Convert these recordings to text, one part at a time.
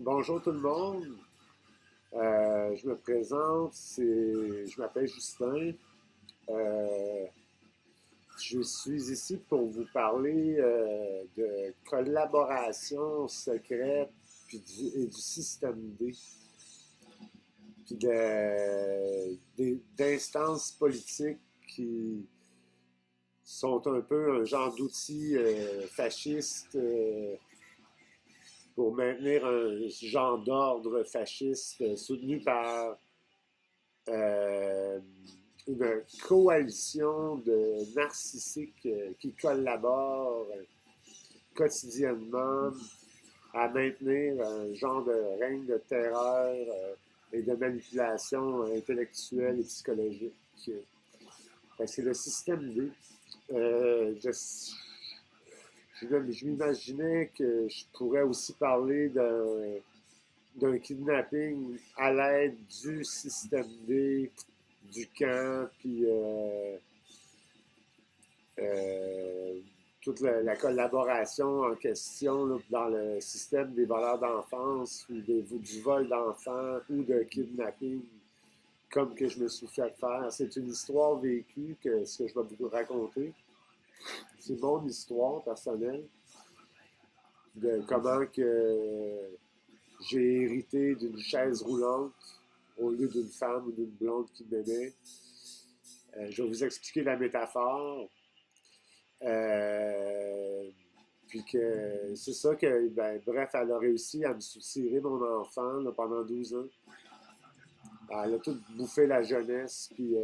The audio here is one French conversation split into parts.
Bonjour tout le monde. Je me présente, je m'appelle Justin. Euh, je suis ici pour vous parler de collaboration secrète et du système D, puis d'instances politiques qui sont un peu un genre d'outils fascistes pour maintenir un genre d'ordre fasciste soutenu par euh, une coalition de narcissiques qui collaborent quotidiennement à maintenir un genre de règne de terreur et de manipulation intellectuelle et psychologique. C'est le système D. Je m'imaginais que je pourrais aussi parler d'un kidnapping à l'aide du système D, du camp, puis euh, toute la collaboration en question là, dans le système des voleurs d'enfance ou du vol d'enfants ou de kidnapping, comme que je me suis fait faire. C'est une histoire vécue ce que je vais vous raconter. C'est mon histoire personnelle de comment que j'ai hérité d'une chaise roulante au lieu d'une femme ou d'une blonde qui m'aimait. Je vais vous expliquer la métaphore. Euh, Puis que c'est ça que, ben, bref, elle a réussi à me soutirer mon enfant là, pendant 12 ans. Elle a tout bouffé la jeunesse, puis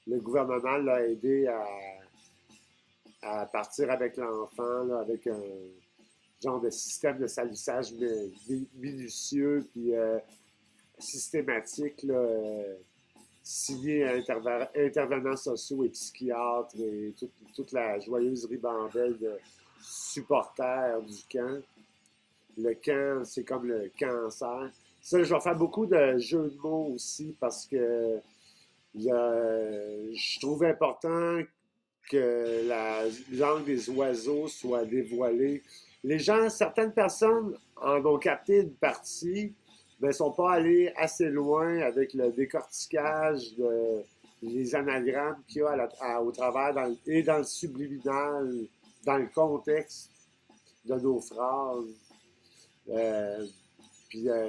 le gouvernement l'a aidé à partir avec l'enfant, là, avec un genre de système de salissage minutieux, puis systématique, là, signé à intervenants sociaux et psychiatres et toute la joyeuse ribambelle de supporters du camp. Le camp, c'est comme le cancer. Ça, je vais faire beaucoup de jeux de mots aussi parce que je trouve important que la langue des oiseaux soit dévoilée. Les gens, certaines personnes en ont capté une partie, mais ne sont pas allés assez loin avec le décortiquage les anagrammes qu'il y a au travers et dans le subliminal, dans le contexte de nos phrases. Euh,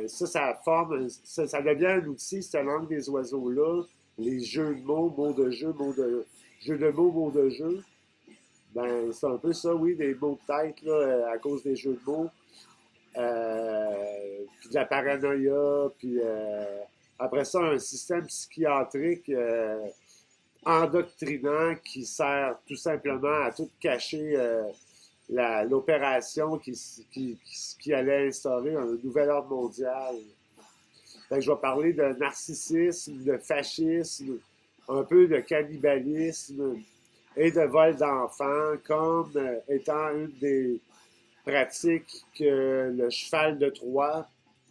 ça forme, ça devient un outil, cette langue des oiseaux-là, les jeux de mots, jeux de mots, mots de jeu. Ben, c'est un peu ça, oui, des mots de tête, là, à cause des jeux de mots. Puis de la paranoïa, puis après ça, un système psychiatrique endoctrinant qui sert tout simplement à tout cacher l'opération qui allait instaurer un nouvel ordre mondial. Fait que je vais parler de narcissisme, de fascisme, un peu de cannibalisme et de vol d'enfants comme étant une des pratiques que le cheval de Troie,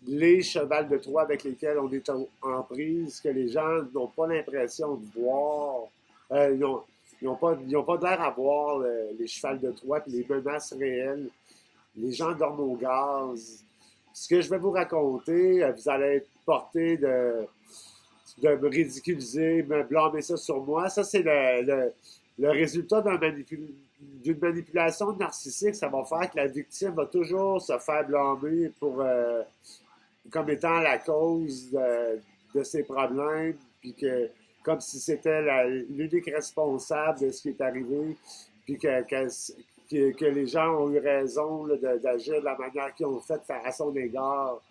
les chevals de Troie avec lesquels on est en prise, que les gens n'ont pas l'impression de voir. Ils n'ont pas l'air à voir les chevals de Troie et les menaces réelles. Les gens dorment au gaz. Ce que je vais vous raconter, vous allez être porté de me ridiculiser, me blâmer ça sur moi. Ça, c'est le résultat d'une manipulation narcissique. Ça va faire que la victime va toujours se faire blâmer comme étant la cause de ses problèmes, puis comme si c'était l'unique responsable de ce qui est arrivé, puis que les gens ont eu raison d'agir de la manière qu'ils ont fait à son égard.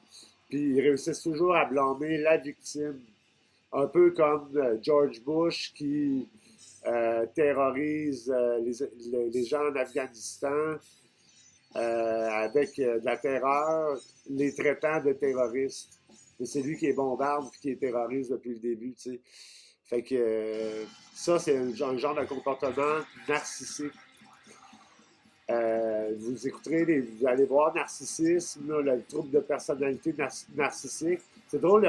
Puis ils réussissent toujours à blâmer la victime. Un peu comme George Bush qui terrorise les gens en Afghanistan avec de la terreur, les traitant de terroristes. C'est lui qui est bombarde et qui est terroriste depuis le début, tu sais. Fait que ça, c'est un genre de comportement narcissique. Vous allez voir narcissisme, là, le trouble de personnalité narcissique. C'est drôle,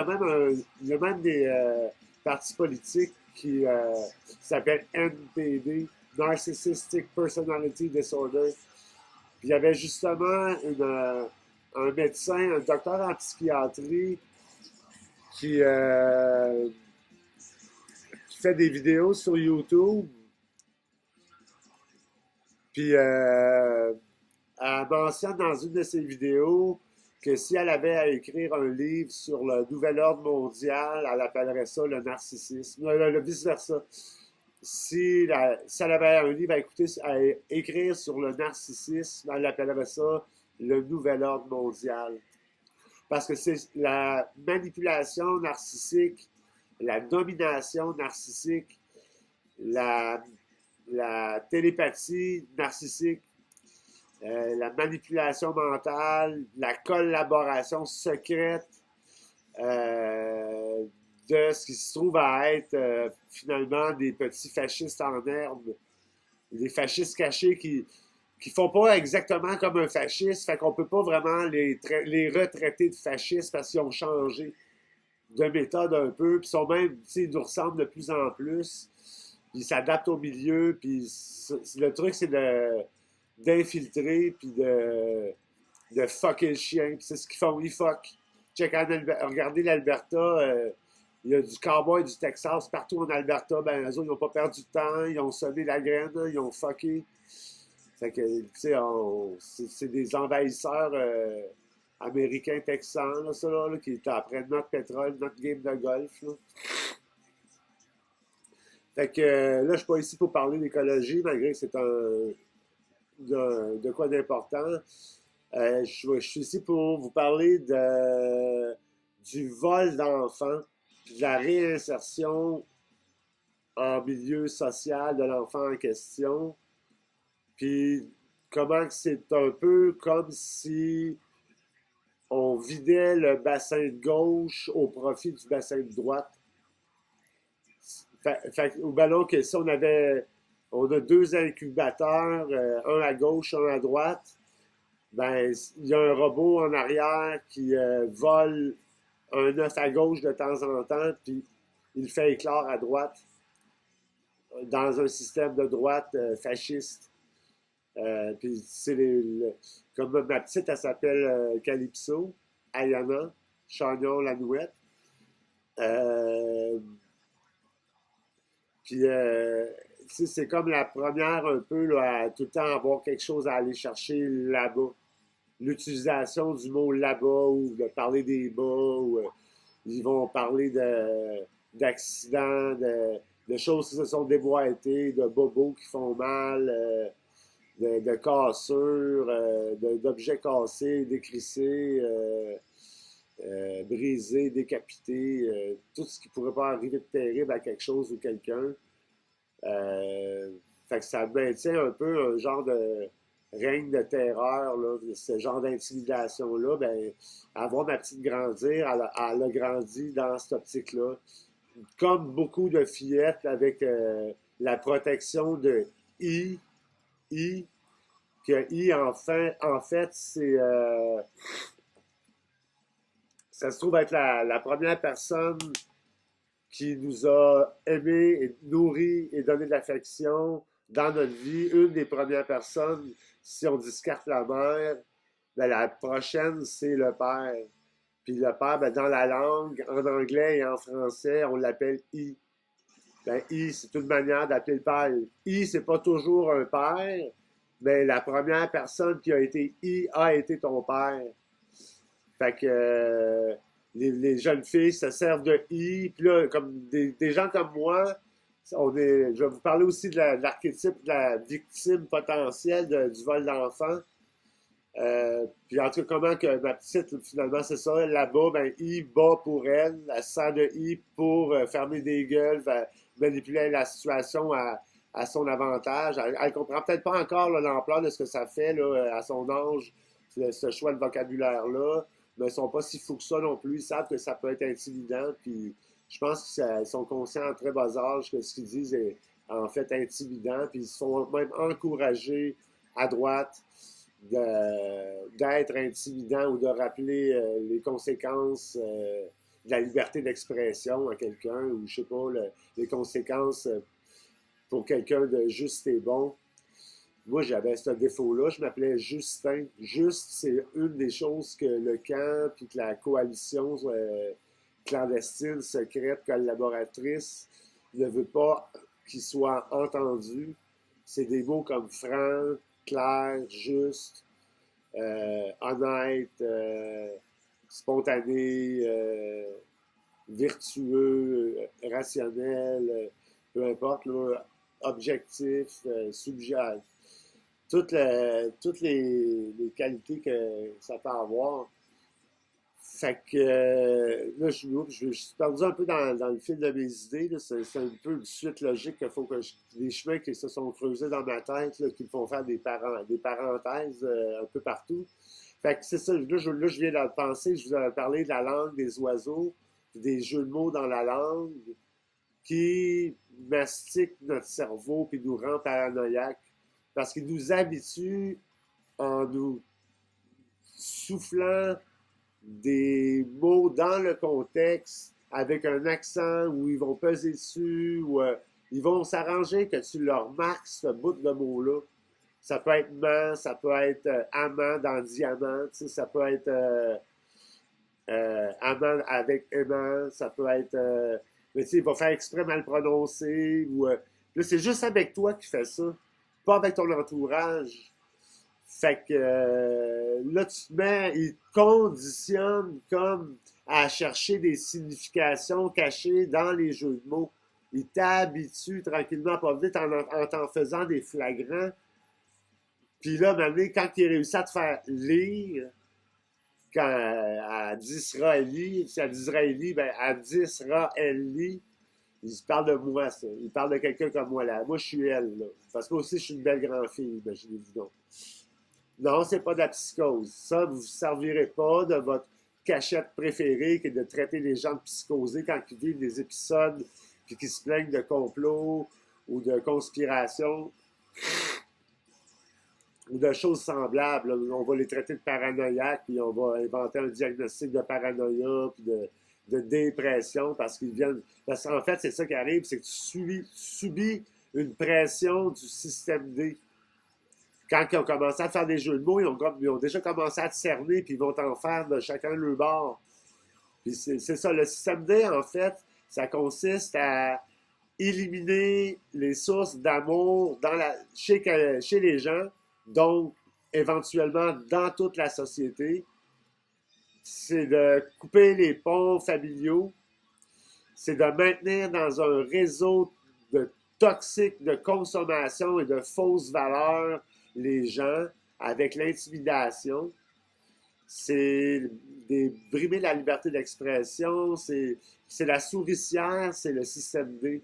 il y a même des partis politiques qui s'appellent NPD, Narcissistic Personality Disorder. Puis il y avait justement un médecin, un docteur en psychiatrie qui fait des vidéos sur YouTube. Puis elle mentionne dans une de ses vidéos que si elle avait à écrire un livre sur le nouvel ordre mondial, elle appellerait ça le narcissisme, le vice-versa. Si elle avait un livre à écrire sur le narcissisme, elle appellerait ça le nouvel ordre mondial. Parce que c'est la manipulation narcissique, la domination narcissique, la, la télépathie narcissique, la manipulation mentale, la collaboration secrète de ce qui se trouve à être finalement des petits fascistes en herbe, des fascistes cachés qui font pas exactement comme un fasciste, fait qu'on peut pas vraiment les retraiter de fascistes parce qu'ils ont changé de méthode un peu, puis ils nous ressemblent de plus en plus, puis ils s'adaptent au milieu, puis le truc c'est d'infiltrer, puis de fucker le chien, puis c'est ce qu'ils font, ils fuck. Regardez l'Alberta, il y a du cowboy du Texas partout en Alberta, ben eux autres, ils n'ont pas perdu de temps, ils ont semé la graine, ils ont fucké. Fait que, tu sais, c'est des envahisseurs américains texans, là, ça, là, qui étaient après notre pétrole, notre game de golf, là. Fait que là, je ne suis pas ici pour parler d'écologie, malgré que c'est de quoi d'important. Je suis ici pour vous parler du vol d'enfants, puis de la réinsertion en milieu social de l'enfant en question. Puis comment c'est un peu comme si on vidait le bassin de gauche au profit du bassin de droite. Ou ben donc, si on a deux incubateurs, un à gauche, un à droite, ben, il y a un robot en arrière qui vole un œuf à gauche de temps en temps, puis il fait éclore à droite, dans un système de droite fasciste. Puis c'est comme ma petite, elle s'appelle Calypso, Ayana, Chagnon Lanouette. Puis c'est comme la première un peu là, à tout le temps avoir quelque chose à aller chercher là-bas. L'utilisation du mot là-bas ou de parler des bas ou ils vont parler d'accidents, de choses qui se sont déboîtées, de bobos qui font mal, de cassures, d'objets cassés, décrissés, brisés, décapités, tout ce qui pourrait pas arriver de terrible à quelque chose ou quelqu'un. Fait que ça maintient un peu un genre de règne de terreur, là, ce genre d'intimidation-là. Ben, avoir ma petite grandir, elle a grandi dans cette optique-là. Comme beaucoup de fillettes avec la protection de I, que I, en fait ça se trouve être la première personne qui nous a aimés, et nourris et donné de l'affection dans notre vie. Une des premières personnes, si on discarte la mère, ben la prochaine, c'est le père. Puis le père, ben dans la langue, en anglais et en français, on l'appelle I. Ben, I, c'est une manière d'appeler le père. I, c'est pas toujours un père, mais la première personne qui a été I a été ton père. Fait que les jeunes filles se servent de I. Puis là, comme des gens comme moi, je vais vous parler aussi de l'archétype de la victime potentielle du vol d'enfant. Puis en tout cas, comment que ma petite, finalement, c'est ça, là-bas, ben, I bat pour elle, elle se sert de I pour fermer des gueules, manipuler la situation à son avantage. Elle comprend peut-être pas encore l'ampleur de ce que ça fait là, à son âge, ce choix de vocabulaire-là, mais ils sont pas si fous que ça non plus. Ils savent que ça peut être intimidant, puis je pense qu'ils sont conscients en très bas âge que ce qu'ils disent est en fait intimidant, puis ils se font même encourager à droite d'être intimidant ou de rappeler les conséquences de la liberté d'expression à quelqu'un, ou je sais pas, les conséquences pour quelqu'un de juste et bon. moi, j'avais ce défaut-là. Je m'appelais Justin. Juste, c'est une des choses que le camp puis que la coalition clandestine, secrète, collaboratrice ne veut pas qu'il soit entendu. C'est des mots comme franc, clair, juste, honnête, spontané, vertueux, rationnel, peu importe, là, objectif, subjectif. Toutes les qualités que ça peut avoir. Fait que là, je suis perdu un peu dans le fil de mes idées. C'est un peu une suite logique qu'il faut que des chemins qui se sont creusés dans ma tête, là, qui me font faire des parenthèses un peu partout. Fait que c'est ça, je viens de penser, je vous avais parlé de la langue des oiseaux, des jeux de mots dans la langue qui mastiquent notre cerveau puis nous rend paranoïaques parce qu'ils nous habituent en nous soufflant des mots dans le contexte avec un accent où ils vont peser dessus ou ils vont s'arranger que tu leur marques ce bout de mot-là. Ça peut être man, ça peut être amant dans diamant, tu sais, ça peut être amant avec aimant, ça peut être. Mais tu sais, il va faire exprès mal prononcer ou. Là, c'est juste avec toi qui fais ça, pas avec ton entourage. Fait que là, tu te mets, il te conditionne comme à chercher des significations cachées dans les jeux de mots. Il t'habitue tranquillement, pas vite, en t'en faisant des flagrants. Puis là, maintenant, quand il réussit à te faire lire, quand elle dira elle lit, si elle dira elle lit, ben elle dira elle lit, il parle de moi, ça. Il parle de quelqu'un comme moi, là. Moi, je suis elle, là. Parce que moi aussi, je suis une belle grande-fille, imaginez-vous donc. Non, c'est pas de la psychose. Ça, vous ne vous servirez pas de votre cachette préférée qui est de traiter les gens de psychosés quand ils vivent des épisodes puis qu'ils se plaignent de complot ou de conspiration ou de choses semblables. On va les traiter de paranoïaques puis on va inventer un diagnostic de paranoïa puis de dépression parce qu'ils viennent. Parce qu'en fait, c'est ça qui arrive, c'est que tu subis une pression du système D. Quand ils ont commencé à faire des jeux de mots, ils ont déjà commencé à te cerner, puis ils vont t'en faire de chacun leur bord. Puis c'est ça, le système D, en fait, ça consiste à éliminer les sources d'amour chez les gens, donc éventuellement dans toute la société. C'est de couper les ponts familiaux, c'est de maintenir dans un réseau de toxique de consommation et de fausses valeurs les gens avec l'intimidation. C'est brimer la liberté d'expression, c'est la souricière, c'est le système D.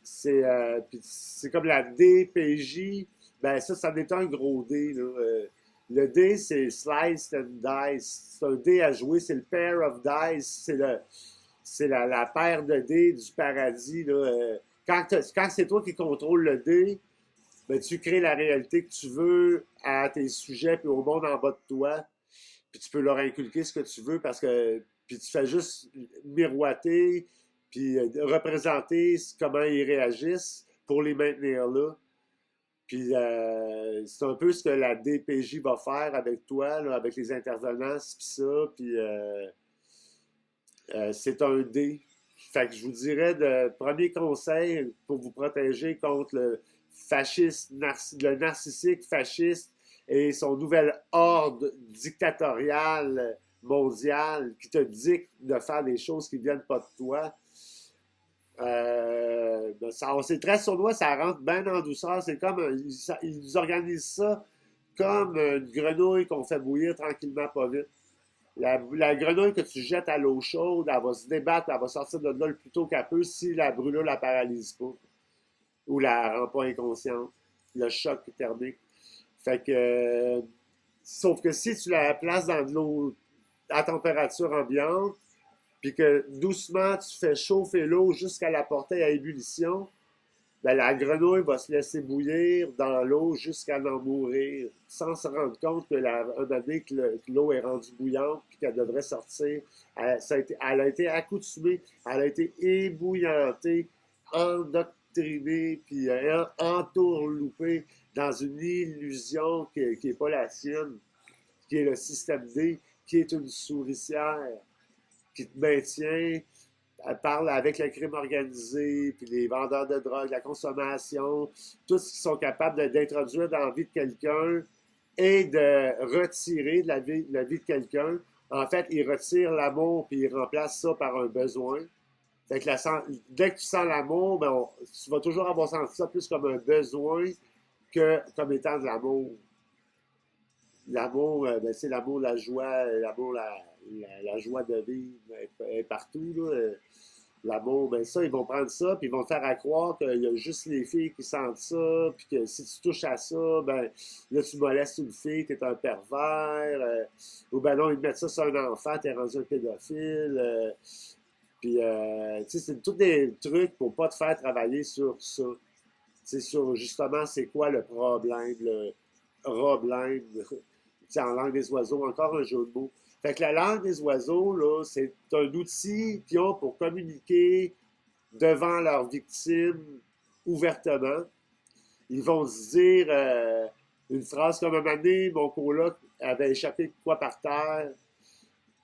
C'est comme la DPJ, ben ça en est un gros D. Là. Le D, c'est Slice and Dice. C'est un D à jouer, c'est le pair of dice, c'est la paire de dés du paradis. Là. Quand c'est toi qui contrôle le dé, ben, tu crées la réalité que tu veux à tes sujets puis au monde en bas de toi. Puis tu peux leur inculquer ce que tu veux parce que puis tu fais juste miroiter puis représenter comment ils réagissent pour les maintenir là. Puis c'est un peu ce que la DPJ va faire avec toi, là, avec les intervenants, puis ça. Puis c'est un dé. Fait que je vous dirais de premier conseil pour vous protéger contre le fasciste, le narcissique fasciste et son nouvel ordre dictatorial mondial qui te dicte de faire des choses qui ne viennent pas de toi. C'est très sournois, ça rentre bien en douceur. C'est comme ils organisent ça comme une grenouille qu'on fait bouillir tranquillement pas vite. La grenouille que tu jettes à l'eau chaude, elle va se débattre, elle va sortir de là le plus tôt qu'elle peut si la brûlure la paralyse pas ou la rend pas inconsciente. Le choc thermique. Fait que, sauf que si tu la places dans de l'eau à température ambiante, puis que doucement tu fais chauffer l'eau jusqu'à la porter à ébullition, ben, la grenouille va se laisser bouillir dans l'eau jusqu'à en mourir, sans se rendre compte que un moment donné que l'eau est rendue bouillante puis qu'elle devrait sortir. Elle a été accoutumée, elle a été ébouillantée, endoctriné, puis entourloupé dans une illusion qui n'est pas la sienne, qui est le système D, qui est une souricière, qui te maintient, elle parle avec le crime organisé, puis les vendeurs de drogue, la consommation, tout ce qu'ils sont capables d'introduire dans la vie de quelqu'un et de retirer de la vie de quelqu'un. En fait, ils retirent l'amour, puis ils remplacent ça par un besoin. Fait que dès que tu sens l'amour, ben tu vas toujours avoir senti ça plus comme un besoin que comme étant de l'amour. L'amour, ben, c'est l'amour, la joie, l'amour, la joie de vivre est partout. Là. L'amour, ben ça, ils vont prendre ça, puis ils vont te faire à croire qu'il y a juste les filles qui sentent ça, puis que si tu touches à ça, ben là, tu molestes une fille, t'es un pervers, ou ben non, ils mettent ça sur un enfant, t'es rendu un pédophile, puis, tu sais, c'est tous des trucs pour pas te faire travailler sur ça. C'est sur, justement, c'est quoi le problème, le problème, en langue des oiseaux, encore un jeu de mots. Fait que la langue des oiseaux, là, c'est un outil qu'ils ont pour communiquer devant leurs victimes ouvertement. Ils vont se dire une phrase comme un moment donné, mon coloc avait échappé de quoi par terre,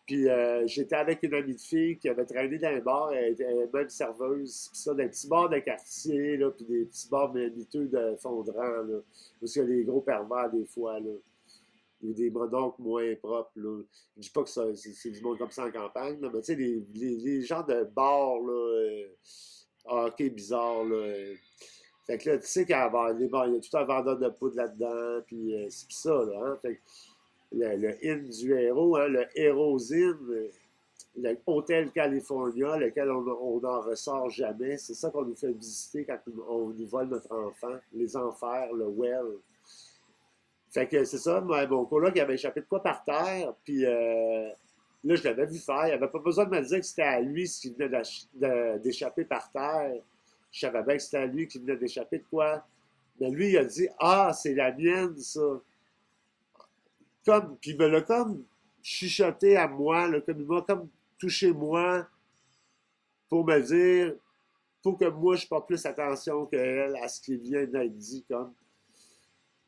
puis j'étais avec une amie de fille qui avait traîné dans un bar, elle était même serveuse, puis ça, des petits bars de quartier, là, puis des petits bars miteux de fondrant, là, parce qu'il y a des gros pervers des fois, là, ou des mononcles moins propres, là. Je dis pas que c'est du monde comme ça en campagne, là, mais tu sais, les genres de bars, là, hockey bizarre, là. Fait que là, tu sais qu'il y a tout un vendeur de poudre là-dedans, puis c'est pis ça, là, hein. Fait que le in du héros, hein, le Héros-in, le Hôtel California, lequel on n'en ressort jamais. C'est ça qu'on nous fait visiter quand on nous vole notre enfant. Les enfers, le well. Fait que c'est ça, mon coloc, il avait échappé de quoi par terre, puis là, je l'avais vu faire. Il avait pas besoin de me dire que c'était à lui ce qui venait d'échapper par terre. Je savais bien que c'était à lui qui venait d'échapper de quoi. Mais lui, il a dit « Ah, c'est la mienne, ça! » Puis il me l'a comme chuchoté à moi, là, comme il m'a comme touché moi pour me dire, faut que moi je porte plus attention qu'elle à ce qui vient d'être dit, comme.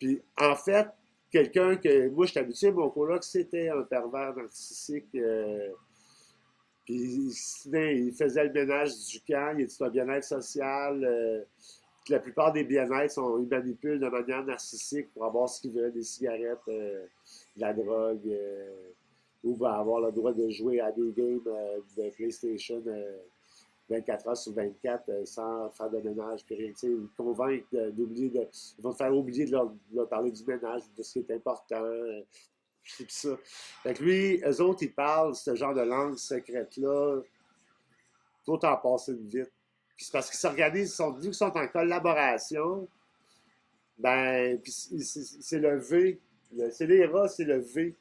Puis en fait, quelqu'un que moi je suis habitué, mon coloc, c'était un pervers narcissique. Puis il faisait le ménage du camp, il était un bien-être social. La plupart des bien-être, ils manipulent de manière narcissique pour avoir ce qu'ils veulent, des cigarettes, de la drogue, ou va avoir le droit de jouer à des games de PlayStation 24 heures sur 24 sans faire de ménage, puis rien. Ils convainquent d'oublier ils vont te faire oublier de leur parler du ménage, de ce qui est important. C'est ça. Fait que lui, eux autres, ils parlent ce genre de langue secrète-là, faut en passer une vite. Puis c'est parce qu'ils s'organisent, vu qu'ils sont en collaboration, ben, puis c'est le V. C'est les rats, c'est le V.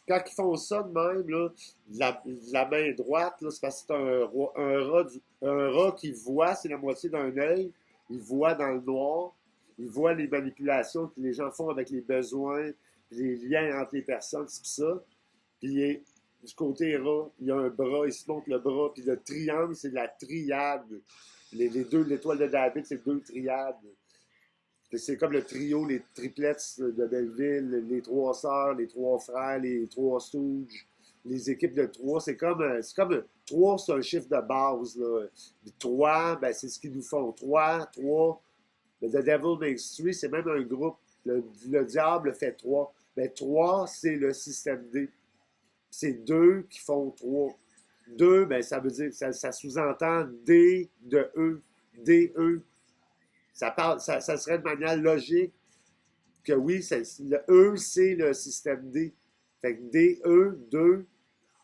Quand ils font ça de même, là, la main droite, là, c'est parce que c'est un rat qui voit, c'est la moitié d'un œil, il voit dans le noir, il voit les manipulations que les gens font avec les besoins, les liens entre les personnes, c'est ça. Puis du côté rat, il y a un bras, il se montre le bras, puis le triangle, c'est de la triade. L'étoile de David, c'est deux triades. C'est comme le trio, les triplets de Belleville, les trois sœurs, les trois frères, les trois stooges, les équipes de trois. Trois, c'est un chiffre de base. Là. Trois, ben, c'est ce qu'ils nous font. Trois. The Devil Makes Three, c'est même un groupe. Le diable fait trois. Mais trois, c'est le système D. C'est deux qui font trois. Deux, ben, ça veut dire, ça sous-entend D de E. D-E. Ça serait de manière logique que oui, le E, c'est le système D. Fait que D-E, 2,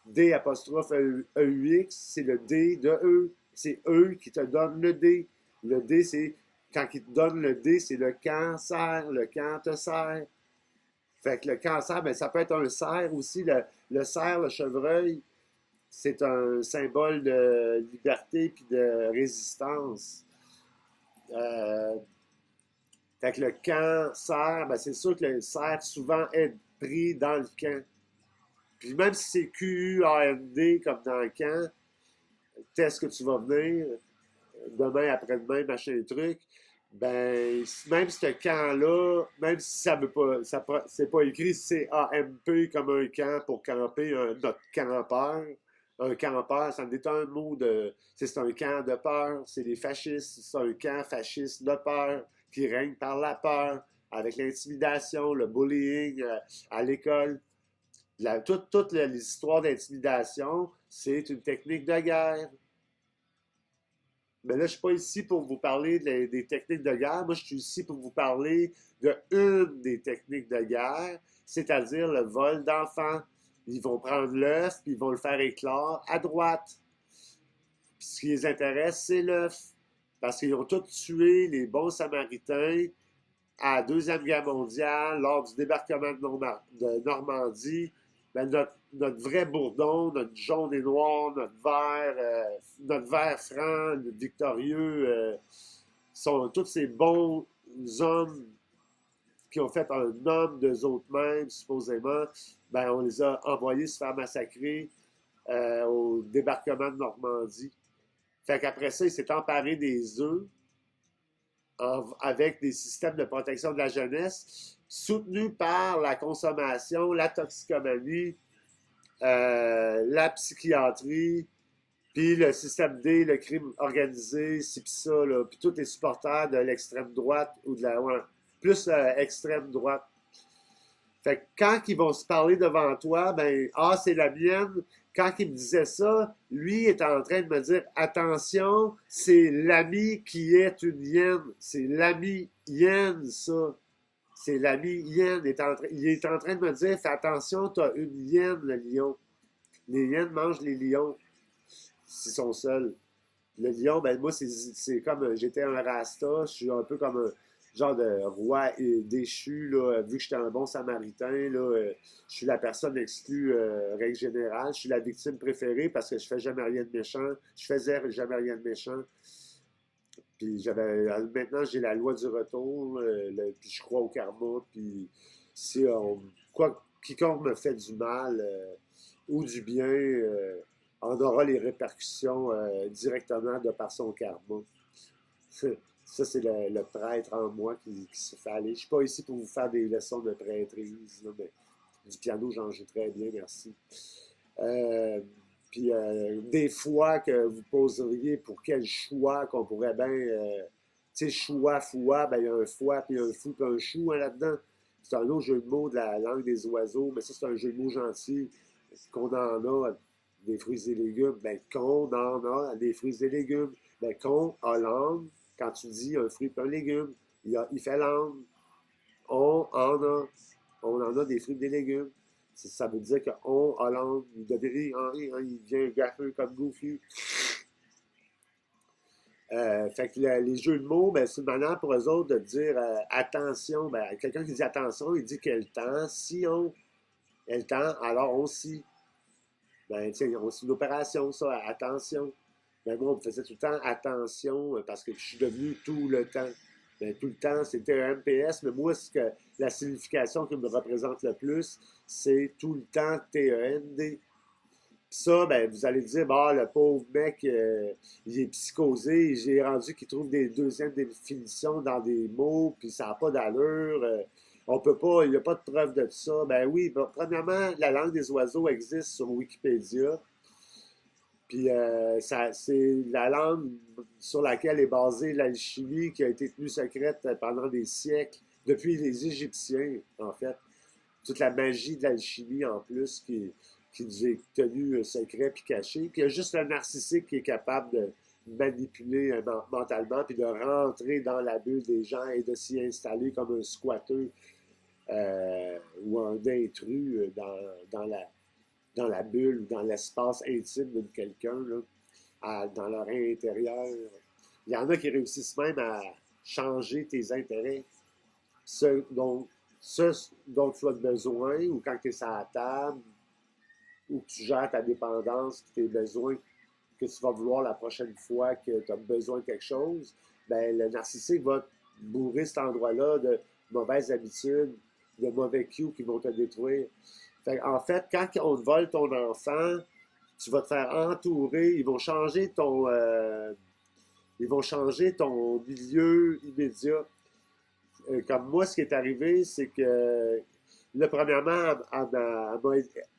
D apostrophe E-U-X, c'est le D de E. C'est E qui te donne le D. Le D, c'est, quand il te donne le D, c'est le cancer, le cancer. Fait que le cancer, ben, ça peut être un cerf aussi. Le cerf, le chevreuil, c'est un symbole de liberté puis de résistance. Fait que le cancer, ben c'est sûr que le cerf souvent est pris dans le camp. Puis même si c'est Q-U-A-N-D comme dans le camp, qu'est-ce que tu vas venir? demain, après-demain, machin truc, ben, même ce camp-là, même si ça veut pas, c'est pas écrit CAMP comme un camp pour camper, notre campeur. Un campeur, ça est un mot de, c'est un camp de peur, c'est les fascistes, c'est un camp fasciste de peur qui règne par la peur, avec l'intimidation, le bullying à l'école. Toutes les histoires d'intimidation, c'est une technique de guerre. Mais là, je ne suis pas ici pour vous parler des techniques de guerre. Moi, je suis ici pour vous parler de une des techniques de guerre, c'est-à-dire le vol d'enfants. Ils vont prendre l'œuf, puis ils vont le faire éclore à droite. Puis ce qui les intéresse, c'est l'œuf. Parce qu'ils ont tous tué les bons Samaritains à la Deuxième Guerre mondiale, lors du débarquement de Normandie. Ben, notre vrai bourdon, notre jaune et noir, notre vert franc, notre victorieux, sont tous ces bons hommes qui ont fait un homme d'eux autres mêmes, supposément. Ben, on les a envoyés se faire massacrer au débarquement de Normandie. Fait qu'après ça, il s'est emparé des œufs avec des systèmes de protection de la jeunesse soutenus par la consommation, la toxicomanie, la psychiatrie, puis le système D, le crime organisé, ci pis ça, puis tous les supporters de l'extrême droite ou de la... Ouais, plus extrême droite. Fait que quand ils vont se parler devant toi, ben, c'est la mienne. Quand il me disait ça, lui était en train de me dire, attention, c'est l'ami qui est une hyène. C'est l'ami hyène, ça. C'est l'ami hyène. Il est en train de me dire, fais attention, t'as une hyène, le lion. Les hyènes mangent les lions s'ils sont seuls. Le lion, ben moi, c'est comme, j'étais un rasta, je suis un peu comme un genre de roi déchu, là, vu que j'étais un bon samaritain, là, je suis la personne exclue, règle générale, je suis la victime préférée parce que je fais jamais rien de méchant, je faisais jamais rien de méchant, puis maintenant j'ai la loi du retour, puis je crois au karma, puis si quiconque me fait du mal ou du bien, en aura les répercussions directement de par son karma. Ça, c'est le prêtre en moi qui se fait aller. Je ne suis pas ici pour vous faire des leçons de prêtrise, là, mais du piano, j'en joue très bien, merci. Puis des fois que vous poseriez pour quel choix qu'on pourrait bien... tu sais, choix, foie, ben il y a un foie, puis un fou, puis un chou là-dedans. C'est un autre jeu de mots de la langue des oiseaux, mais ça, c'est un jeu de mots gentil. Qu'on en a des fruits et légumes, ben qu'on en a des fruits et légumes. Ben qu'on a langue, quand tu dis un fruit et un légume, il fait langue. On en a des fruits et des légumes. Ça veut dire qu'on a langue. Il devient gaffeux comme Goofy. Fait que les jeux de mots, ben, c'est une manière pour eux autres de dire attention. Ben, quelqu'un qui dit attention, il dit quel temps. Si on est le temps, alors on s'y. Ben, tiens, c'est une opération, ça, attention. Ben, moi, on me faisait tout le temps attention parce que je suis devenu tout le temps. Ben, tout le temps, c'était un MPS, mais moi, la signification qui me représente le plus, c'est tout le temps TEND. Ça, ben, vous allez dire, bah, le pauvre mec, il est psychosé, j'ai rendu qu'il trouve des deuxièmes définitions dans des mots, puis ça n'a pas d'allure. On peut pas, il n'y a pas de preuve de ça. Ben oui, bon, premièrement, la langue des oiseaux existe sur Wikipédia. Puis c'est la langue sur laquelle est basée l'alchimie qui a été tenue secrète pendant des siècles, depuis les Égyptiens, en fait. Toute la magie de l'alchimie, en plus, qui nous est tenue secret puis caché. Puis il y a juste le narcissique qui est capable de manipuler mentalement puis de rentrer dans la bulle des gens et de s'y installer comme un squatteur ou un intrus dans la bulle, dans l'espace intime de quelqu'un, dans leur intérieur. Il y en a qui réussissent même à changer tes intérêts, ce dont tu as besoin, ou quand tu es sur la table, ou que tu gères ta dépendance, tes besoins que tu vas vouloir la prochaine fois que tu as besoin de quelque chose, ben, le narcissique va bourrer cet endroit-là de mauvaises habitudes, de mauvais cues qui vont te détruire. En fait, quand on te vole ton enfant, tu vas te faire entourer, ils vont changer ils vont changer ton milieu immédiat. Comme moi, ce qui est arrivé, c'est que, là, premièrement, elle m'a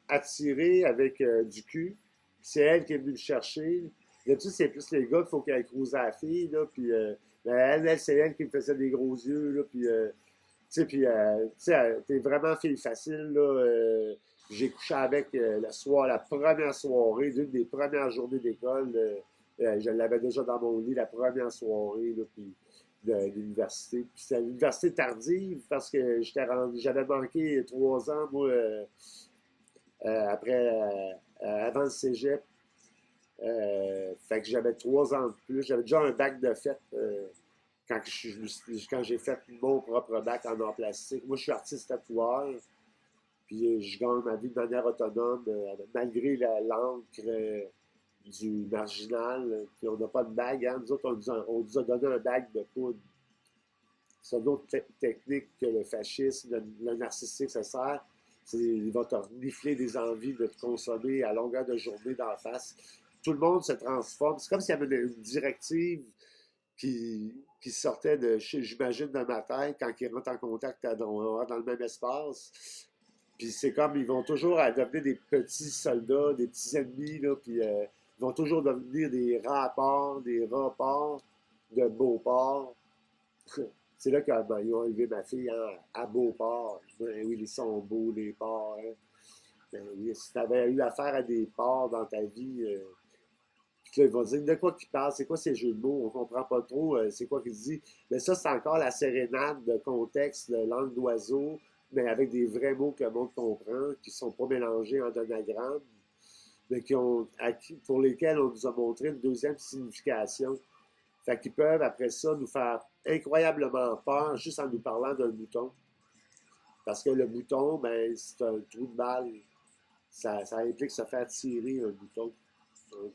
attiré avec du cul. C'est elle qui est venue me chercher. D'habitude, c'est plus les gars qu'il faut qu'elle crouse à la fille, là, puis ben, c'est elle qui me faisait des gros yeux, là, puis, tu sais, t'es vraiment fille facile, là. J'ai couché avec la première soirée, d'une des premières journées d'école. Je l'avais déjà dans mon lit la première soirée, là, puis de l'université. Puis c'est l'université tardive parce que j'avais manqué 3 ans, moi, avant le cégep. Fait que j'avais 3 ans de plus. J'avais déjà un bac de fait quand j'ai fait mon propre bac en art plastique. Moi, je suis artiste tatoueur. Puis je gagne ma vie de manière autonome, malgré l'encre du marginal. Puis on n'a pas de bague. Hein. Nous autres, on nous a donné un bague de poudre. C'est une autre technique que le fascisme, le narcissique se sert. Il va te renifler des envies de te consommer à longueur de journée d'en face. Tout le monde se transforme. C'est comme s'il y avait une directive qui sortait j'imagine, de ma tête quand ils rentrent en contact dans le même espace. Puis c'est comme, ils vont toujours devenir des petits soldats, des petits ennemis, là, puis ils vont toujours devenir des rapports, des rapports de Beauport. C'est là qu'ils ont élevé ma fille à Beauport. Ben oui, ils sont beaux, les ports. Hein. Ben oui, si tu avais eu affaire à des ports dans ta vie, puis là, ils vont dire de quoi qu'ils parlent, c'est quoi ces jeux de mots, on comprend pas trop, c'est quoi qu'ils disent. Mais ça, c'est encore la sérénade de contexte, de langue d'oiseau, mais avec des vrais mots que le monde comprend, qui sont pas mélangés en anagramme, mais pour lesquels on nous a montré une deuxième signification. Fait qu'ils peuvent, après ça, nous faire incroyablement peur juste en nous parlant d'un bouton. Parce que le bouton, ben, c'est un trou de balle. Ça implique se faire tirer un bouton.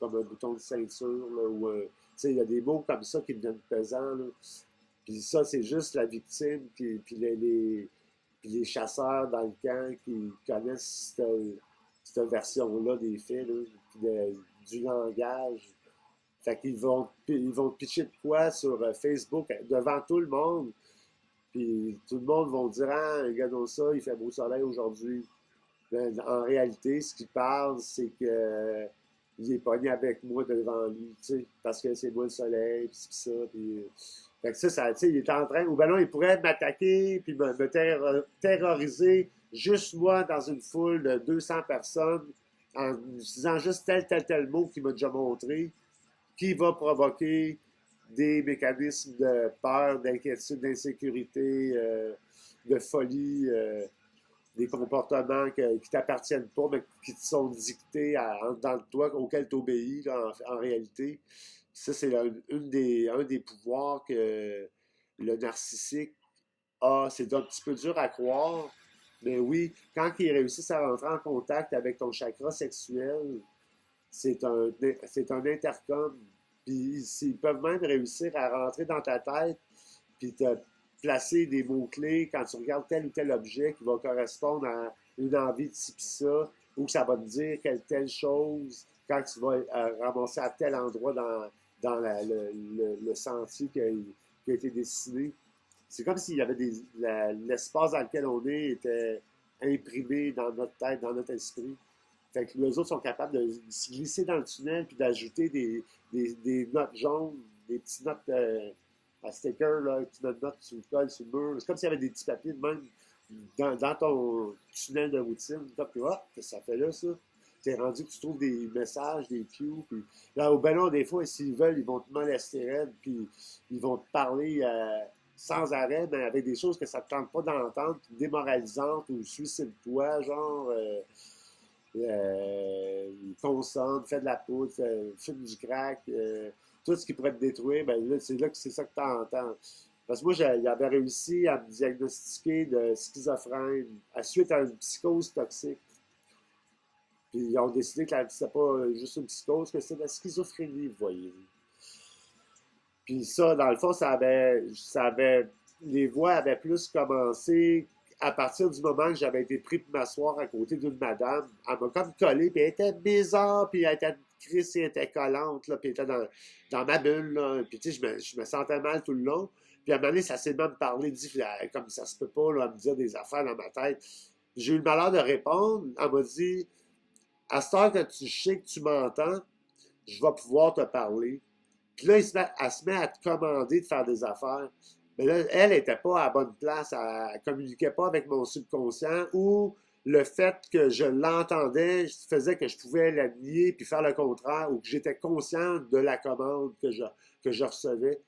Comme un bouton de ceinture, là, ou, tu sais, il y a des mots comme ça qui deviennent pesants, là. Puis ça, c'est juste la victime, puis les chasseurs dans le camp qui connaissent cette version-là des faits, là, puis du langage. Fait qu'ils vont pitcher de quoi sur Facebook devant tout le monde. Puis tout le monde va dire: ah, regardons ça, il fait beau soleil aujourd'hui. Ben, en réalité, ce qu'il parle, c'est que il est pogné avec moi devant lui, tu sais, parce que c'est moi le soleil, puis ça, puis... Fait que ça, tu sais, il est en train... Ou ben non, il pourrait m'attaquer, puis me terroriser, juste moi, dans une foule de 200 personnes, en utilisant juste tel mot qu'il m'a déjà montré, qui va provoquer des mécanismes de peur, d'inquiétude, d'insécurité, de folie, des comportements qui ne t'appartiennent pas, mais qui te sont dictés dans toi, auquel tu obéis, là, en réalité. Ça, c'est un des pouvoirs que le narcissique a. C'est un petit peu dur à croire, mais oui, quand ils réussissent à rentrer en contact avec ton chakra sexuel, c'est un intercom. Puis ils peuvent même réussir à rentrer dans ta tête, puis te placer des mots-clés quand tu regardes tel ou tel objet qui va correspondre à une envie de ci pis ça, ou que ça va te dire telle chose quand tu vas ramasser à tel endroit dans le sentier qui a été dessiné. C'est comme s'il y avait l'espace dans lequel on était imprimé dans notre tête, dans notre esprit. Fait que les autres sont capables de se glisser dans le tunnel puis d'ajouter des notes jaunes, des petites notes à sticker, là, une petite note sur le col, sur le mur. C'est comme s'il y avait des petits papiers de même dans ton tunnel de routine. Puis, qu'est-ce que ça fait là, ça? T'es rendu que tu trouves des messages, des cues. Puis là, au ballon, des fois, s'ils veulent, ils vont te molester, puis ils vont te parler sans arrêt, mais avec des choses que ça ne te tente pas d'entendre, démoralisantes ou suicide-toi, genre... consomme, fait de la poudre, fume du crack, tout ce qui pourrait te détruire, ben là, c'est ça que tu entends. Parce que moi, j'avais réussi à me diagnostiquer de schizophrène suite à une psychose toxique. Puis ils ont décidé que c'était pas juste une psychose, que c'était de la schizophrénie, vous voyez. Puis ça, dans le fond, les voix avaient plus commencé à partir du moment que j'avais été pris pour m'asseoir à côté d'une madame. Elle m'a comme collé, puis elle était bizarre, puis elle était Chris, elle était collante, là, puis elle était dans ma bulle, là. Puis, tu sais, je me sentais mal tout le long. Puis, à un moment donné, ça s'est même parlé, dit, comme ça se peut pas, là, à me dire des affaires dans ma tête. J'ai eu le malheur de répondre. Elle m'a dit, à cette heure que tu sais que tu m'entends, je vais pouvoir te parler. Puis là, elle se met à te commander de faire des affaires. Mais là, elle n'était pas à la bonne place. Elle ne communiquait pas avec mon subconscient ou le fait que je l'entendais faisait que je pouvais la nier puis faire le contraire ou que j'étais conscient de la commande que je recevais.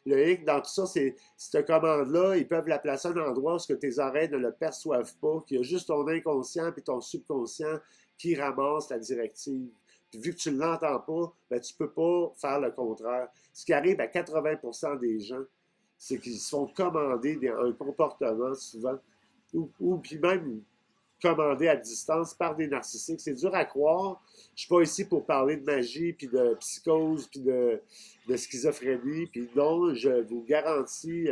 Le hic dans tout ça, c'est cette commande-là, ils peuvent la placer à un endroit où tes oreilles ne le perçoivent pas, qu'il y a juste ton inconscient puis ton subconscient qui ramasse la directive. Puis vu que tu ne l'entends pas, ben, tu ne peux pas faire le contraire. Ce qui arrive à 80% des gens, c'est qu'ils se font commander un comportement souvent, ou puis même commandé à distance par des narcissiques. C'est dur à croire. Je suis pas ici pour parler de magie, puis de psychose, puis de schizophrénie. Puis non, je vous garantis,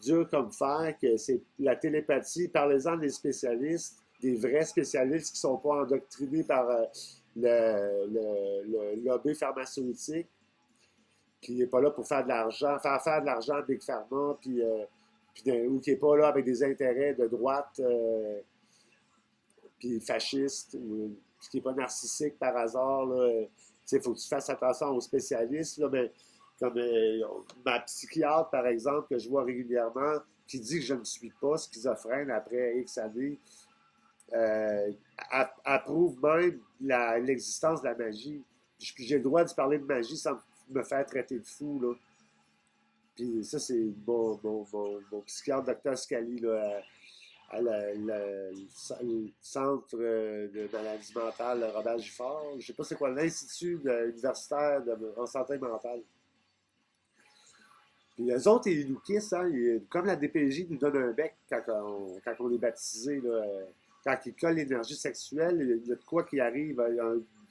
dur comme fer, que c'est la télépathie. Parlez-en des spécialistes, des vrais spécialistes qui sont pas endoctrinés par le lobby pharmaceutique, qui n'est pas là pour faire de l'argent, faire de l'argent à Big Pharma, ou qui n'est pas là avec des intérêts de droite, puis fasciste, ou qui n'est pas narcissique par hasard. Il faut que tu fasses attention aux spécialistes. Là, mais, comme ma psychiatre, par exemple, que je vois régulièrement, qui dit que je ne suis pas schizophrène après X années, approuve même l'existence de la magie. Puis j'ai le droit de parler de magie sans me faire traiter de fou. Là. Puis ça, c'est mon psychiatre, Dr. Scali, là, le centre de maladie mentale Robert Gifford. Je ne sais pas c'est quoi, l'Institut universitaire en santé mentale. Puis eux autres, ils nous kissent, hein, comme la DPJ nous donne un bec quand on est baptisé, là, quand ils collent l'énergie sexuelle, il y a de quoi qui arrive,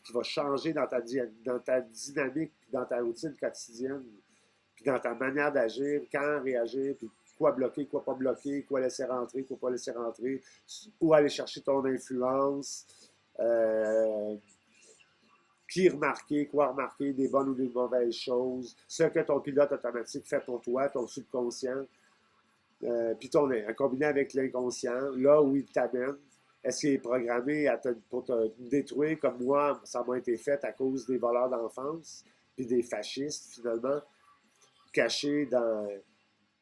qui va changer dans ta dynamique, dans ta routine quotidienne, puis dans ta manière d'agir, quand réagir, puis quoi bloquer, quoi pas bloquer, quoi laisser rentrer, quoi pas laisser rentrer, où aller chercher ton influence, qui remarquer, quoi remarquer, des bonnes ou des mauvaises choses, ce que ton pilote automatique fait pour toi, ton subconscient, puis combiné avec l'inconscient, là où il t'amène. Est-ce qu'il est programmé pour te détruire, comme moi, ça m'a été fait à cause des voleurs d'enfance, puis des fascistes, finalement, cachés dans...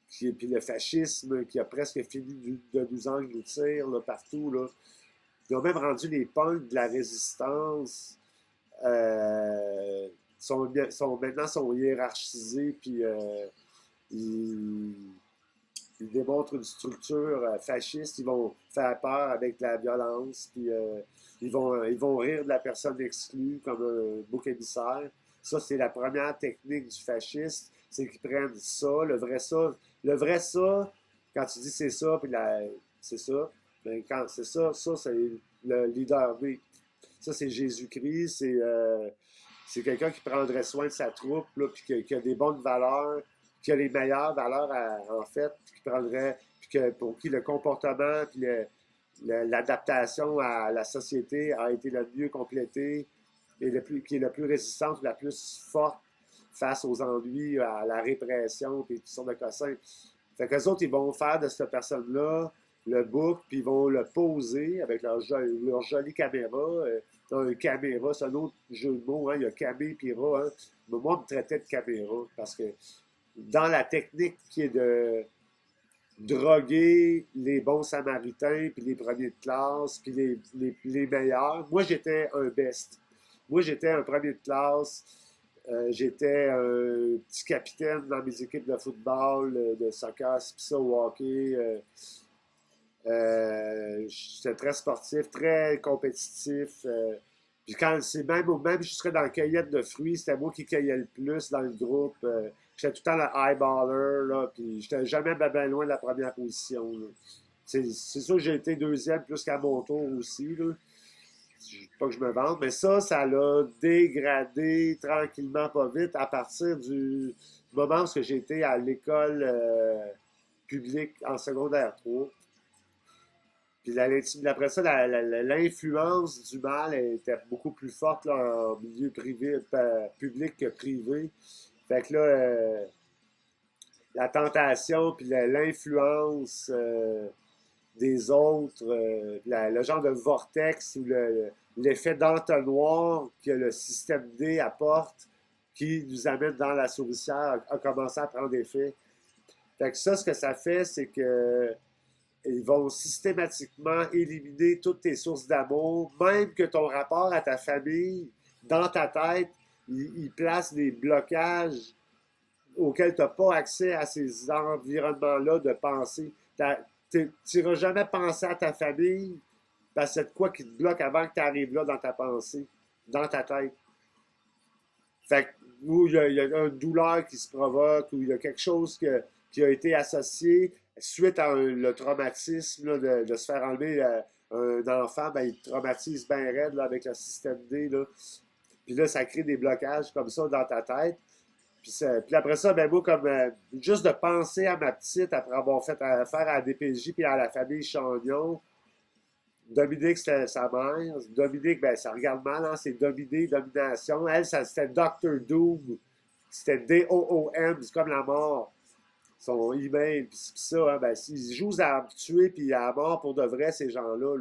Puis le fascisme qui a presque fini de nous engloutir là, partout. Là. Ils ont même rendu les punks de la résistance. Maintenant sont hiérarchisés, puis ils démontrent une structure fasciste. Ils vont faire peur avec la violence, puis ils vont rire de la personne exclue comme un bouc émissaire. Ça, c'est la première technique du fasciste, c'est qu'ils prennent ça, le vrai ça, quand tu dis c'est ça, puis c'est ça, ben quand c'est ça, c'est le leader B. Ça, c'est Jésus-Christ, c'est quelqu'un qui prendrait soin de sa troupe, là, puis qui a des bonnes valeurs, qui a les meilleures valeurs, en fait, qui prendrait, pour qui le comportement, puis l'adaptation à la société a été le mieux complété, et qui est le plus résistante, la plus forte face aux ennuis, à la répression, puis toutes sortes de cossins. Fait qu'eux autres, ils vont faire de cette personne-là le book, puis ils vont le poser avec leur jolie caméra. Un caméra, c'est un autre jeu de mots, hein, il y a camé puis rat. Hein. Mais moi, on me traitait de caméra parce que dans la technique qui est de droguer les bons samaritains, puis les premiers de classe, puis les meilleurs, moi, j'étais un best. Moi, j'étais un premier de classe. J'étais un petit capitaine dans mes équipes de football, de soccer, puis ça, au hockey. J'étais très sportif, très compétitif. Puis quand c'est même je serais dans la cueillette de fruits, c'était moi qui cueillais le plus dans le groupe. J'étais tout le temps le highballer, là, puis j'étais jamais bien loin de la première position. C'est sûr que j'ai été deuxième plus qu'à mon tour aussi. Là. Pas que je me vante, mais ça l'a dégradé tranquillement, pas vite, à partir du moment où j'ai été à l'école publique en secondaire 3. Puis après ça, l'influence du mal était beaucoup plus forte là, en milieu privé, public que privé. Fait que là, la tentation, puis l'influence des autres, le genre de vortex ou l'effet d'entonnoir que le système D apporte, qui nous amène dans la souricière, a commencé à prendre effet. Fait que ça, ce que ça fait, c'est que ils vont systématiquement éliminer toutes tes sources d'amour, même que ton rapport à ta famille, dans ta tête, ils placent des blocages auxquels tu n'as pas accès à ces environnements-là de pensée. Tu n'iras jamais penser à ta famille parce que c'est de quoi qui te bloque avant que tu arrives là dans ta pensée, dans ta tête. Fait que, où il y a une douleur qui se provoque, où il y a quelque chose qui a été associé suite à le traumatisme là, de se faire enlever un enfant, ben, il traumatise bien raide là, avec le système D. Là. Puis là, ça crée des blocages comme ça dans ta tête. Puis après ça, ben moi, comme juste de penser à ma petite après avoir fait affaire à la DPJ puis à la famille Chagnon, Dominique, c'était sa mère. Dominique, ben, ça regarde mal, hein, c'est dominé, domination. Elle, c'était Dr. Doom. C'était D-O-O-M, c'est comme la mort. Son email, puis ça, hein, ben, s'ils jouent à me tuer puis à la mort pour de vrai, ces gens-là,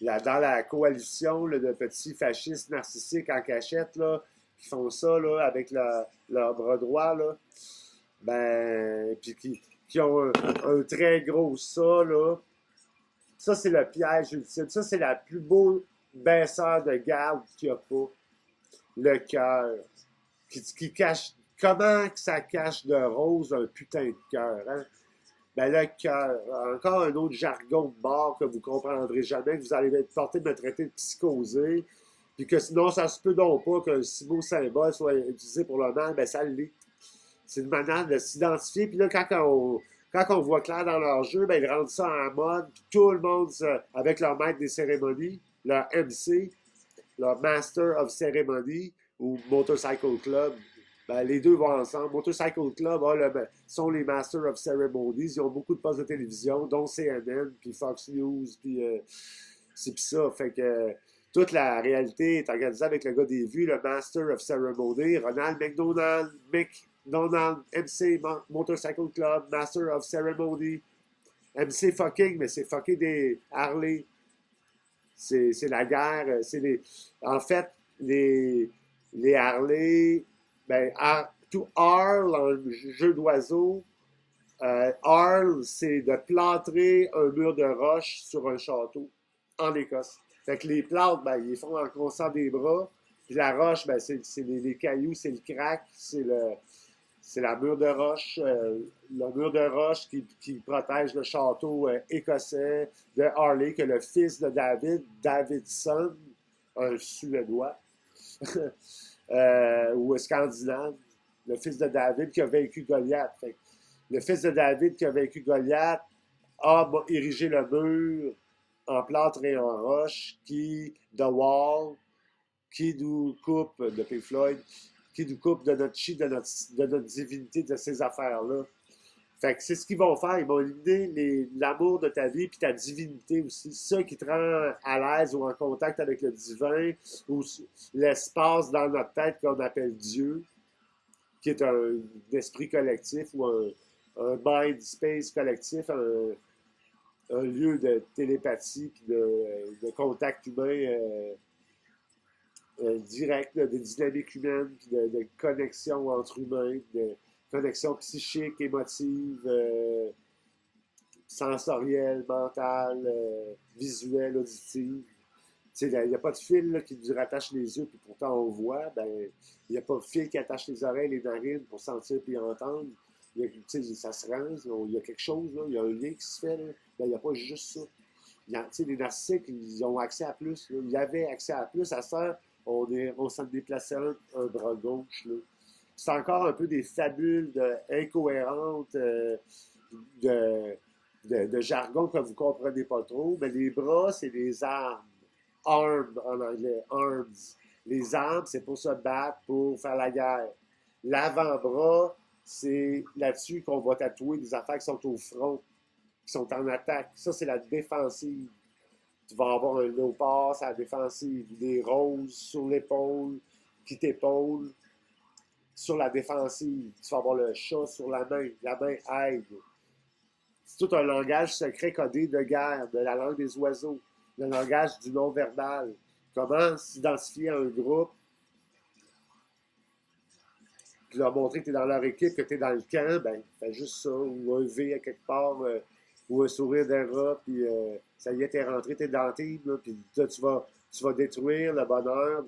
là, dans la coalition là, de petits fascistes narcissiques en cachette, là, qui font ça là, avec leur bras droit, là, ben, puis qui ont un très gros ça, là. Ça, c'est le piège ultime. Ça, c'est la plus beau baisseur de garde qu'il n'y a pas. Le cœur. Qui cache. Comment que ça cache de rose un putain de cœur, hein? Ben, le cœur. Encore un autre jargon de bord que vous comprendrez jamais, que vous allez être porté de me traiter de psychosé, puis que sinon, ça se peut donc pas qu'un si beau symbole soit utilisé pour le mal, ben, ça l'est. C'est une manière de s'identifier, puis là, quand on voit clair dans leur jeu, ben, ils rendent ça en mode, puis tout le monde, avec leur maître des cérémonies, leur MC, leur Master of Ceremony, ou Motorcycle Club, ben, les deux vont ensemble. Motorcycle Club sont les Masters of Ceremonies. Ils ont beaucoup de postes de télévision, dont CNN, puis Fox News, puis c'est pis ça. Fait que toute la réalité est organisée avec le gars des vues, le Master of Ceremony, Ronald McDonald, MC Motorcycle Club, Master of Ceremony, MC fucking, mais c'est fucking des Harley. C'est la guerre. En fait, les Harley, ben, to Arl, un jeu d'oiseau, Arl, c'est de plâtrer un mur de roche sur un château en Écosse. Fait que les plâtres, ben, ils font en croissant des bras. Puis la roche, ben, c'est les cailloux, c'est le crack, c'est la mur de roche, le mur de roche qui protège le château écossais de Harley, que le fils de Davidson, un Suédois, ou scandinave, le fils de David qui a vaincu Goliath. Fait que le fils de David qui a vaincu Goliath a érigé le mur en plâtre et en roche qui, The Wall, qui nous coupe, de Pink Floyd, qui nous coupe de notre chi, de notre divinité, de ces affaires-là. Fait que c'est ce qu'ils vont faire. Ils vont éliminer l'amour de ta vie puis ta divinité aussi. C'est ça qui te rend à l'aise ou en contact avec le divin ou l'espace dans notre tête qu'on appelle Dieu, qui est un esprit collectif ou un mind space collectif, un lieu de télépathie puis de contact humain direct, là, de dynamique humaine, puis de connexion entre humains, de connexion psychique, émotive, sensorielle, mentale, visuelle, auditive. Il n'y a pas de fil là, qui nous rattache les yeux, puis pourtant on voit. Ben, il n'y a pas de fil qui attache les oreilles, les narines pour sentir puis entendre. Ça se range, il y a quelque chose, là, il y a un lien qui se fait. Ben, il n'y a pas juste ça. Les narcissiques, ils ont accès à plus. Là. Ils avaient accès à plus. À ça, on s'en déplaçait un bras gauche. C'est encore un peu des fabules incohérentes de jargon que vous ne comprenez pas trop. Mais les bras, c'est des armes. Armed en anglais, arms. Les armes, c'est pour se battre, pour faire la guerre. L'avant-bras, c'est là-dessus qu'on va tatouer des affaires qui sont au front, qui sont en attaque. Ça, c'est la défensive. tu vas avoir un low pass à la défensive, des roses sur l'épaule qui t'épaule sur la défensive. Tu vas avoir le chat sur la main aide. C'est tout un langage secret codé de guerre, de la langue des oiseaux, le langage du non-verbal. Comment s'identifier à un groupe, puis leur montrer que tu es dans leur équipe, que tu es dans le camp, ben, fais juste ça, ou un V à quelque part, ou un sourire d'un rat, puis ça y est, t'es rentré, t'es dans le team, là, puis là, tu vas détruire le bonheur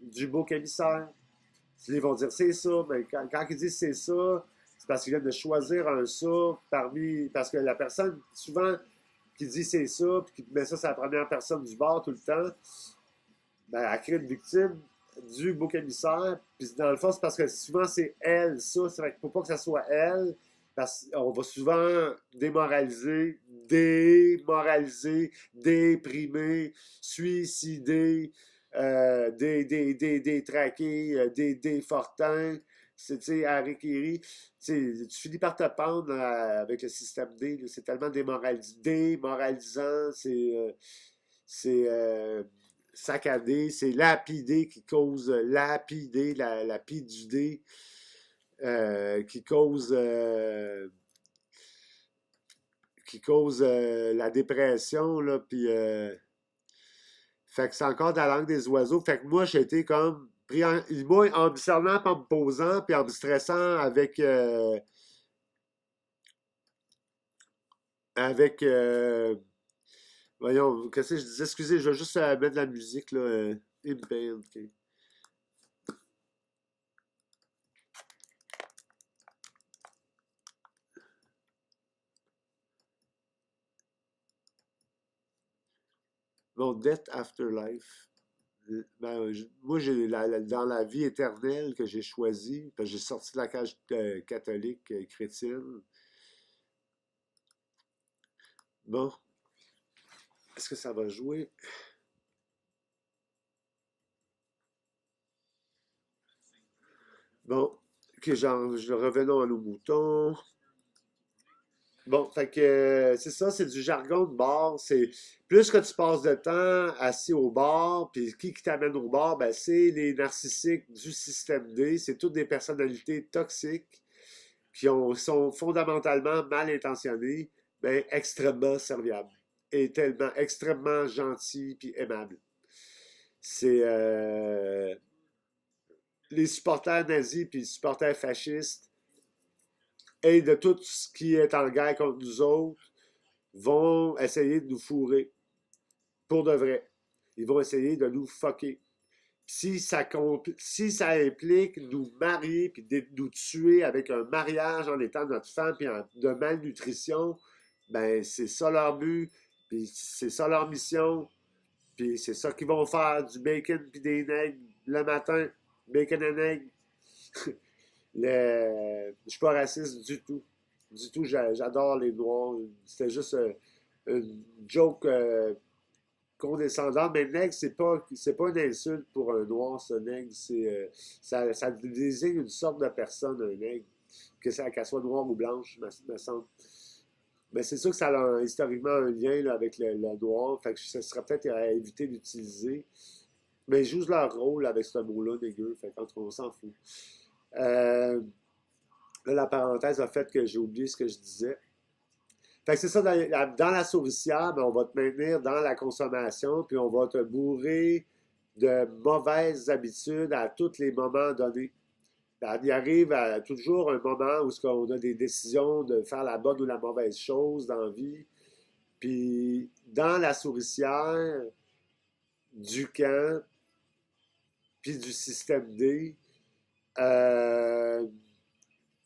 du beau émissaire. Ils vont dire c'est ça, mais quand ils disent c'est ça, c'est parce qu'ils viennent de choisir un ça parmi. Parce que la personne, souvent, qui dit c'est ça, puis qui met ça sur la première personne du bar tout le temps, ben, elle crée une victime du bouc émissaire. Puis dans le fond, c'est parce que souvent c'est elle, ça. C'est vrai qu'il ne faut pas que ça soit elle, parce qu'on va souvent démoraliser, déprimer, suicider, détraquer, défortins. C'est, tu sais, Harikiri, tu finis par te pendre avec le système D. C'est tellement démoralisant, c'est saccadé, c'est lapidé qui cause lapider, la pie du dé, qui cause la dépression, là, puis fait que c'est encore de la langue des oiseaux. Fait que moi, j'ai été comme pris moi, en me cernant, puis en me posant, puis en me stressant avec voyons, qu'est-ce que je disais? Excusez, je vais juste mettre de la musique, là. Impale, ok. Bon, Death Afterlife. Ben, moi, j'ai dans la vie éternelle que j'ai choisie, parce que j'ai sorti de la cage catholique chrétienne. Bon, est-ce que ça va jouer? Bon, ok, revenons à nos moutons. Bon, fait que c'est ça, c'est du jargon de bar. C'est plus que tu passes de temps assis au bar, puis qui t'amène au bar, ben c'est les narcissiques du système D. C'est toutes des personnalités toxiques sont fondamentalement mal intentionnées, ben extrêmement serviables et tellement extrêmement gentils puis aimables. C'est les supporters nazis puis les supporters fascistes et de tout ce qui est en guerre contre nous autres vont essayer de nous fourrer. Pour de vrai. Ils vont essayer de nous fucker. Si ça implique nous marier puis nous tuer avec un mariage en étant notre femme puis de malnutrition, ben c'est ça leur but, puis c'est ça leur mission, puis c'est ça qu'ils vont faire, du bacon puis des nègres le matin, bacon et nègres. Je suis pas raciste du tout. Du tout, j'adore les Noirs. C'était juste une joke condescendante. Mais nègre, c'est pas une insulte pour un Noir, ce nègre. Ça désigne une sorte de personne, un nègre. Qu'elle soit noire ou blanche, me semble. Mais c'est sûr que ça a historiquement un lien là, avec le noir. Fait que ce serait peut-être à éviter d'utiliser. Mais ils jouent leur rôle avec ce mot-là, dégueu. Fait qu'on s'en fout. Euh, Là, la parenthèse a fait que j'ai oublié ce que je disais. Fait que c'est ça, dans la souricière, ben, on va te maintenir dans la consommation, puis on va te bourrer de mauvaises habitudes à tous les moments donnés. Il arrive toujours un moment où on a des décisions de faire la bonne ou la mauvaise chose dans la vie. Puis dans la souricière du camp, puis du système D, euh,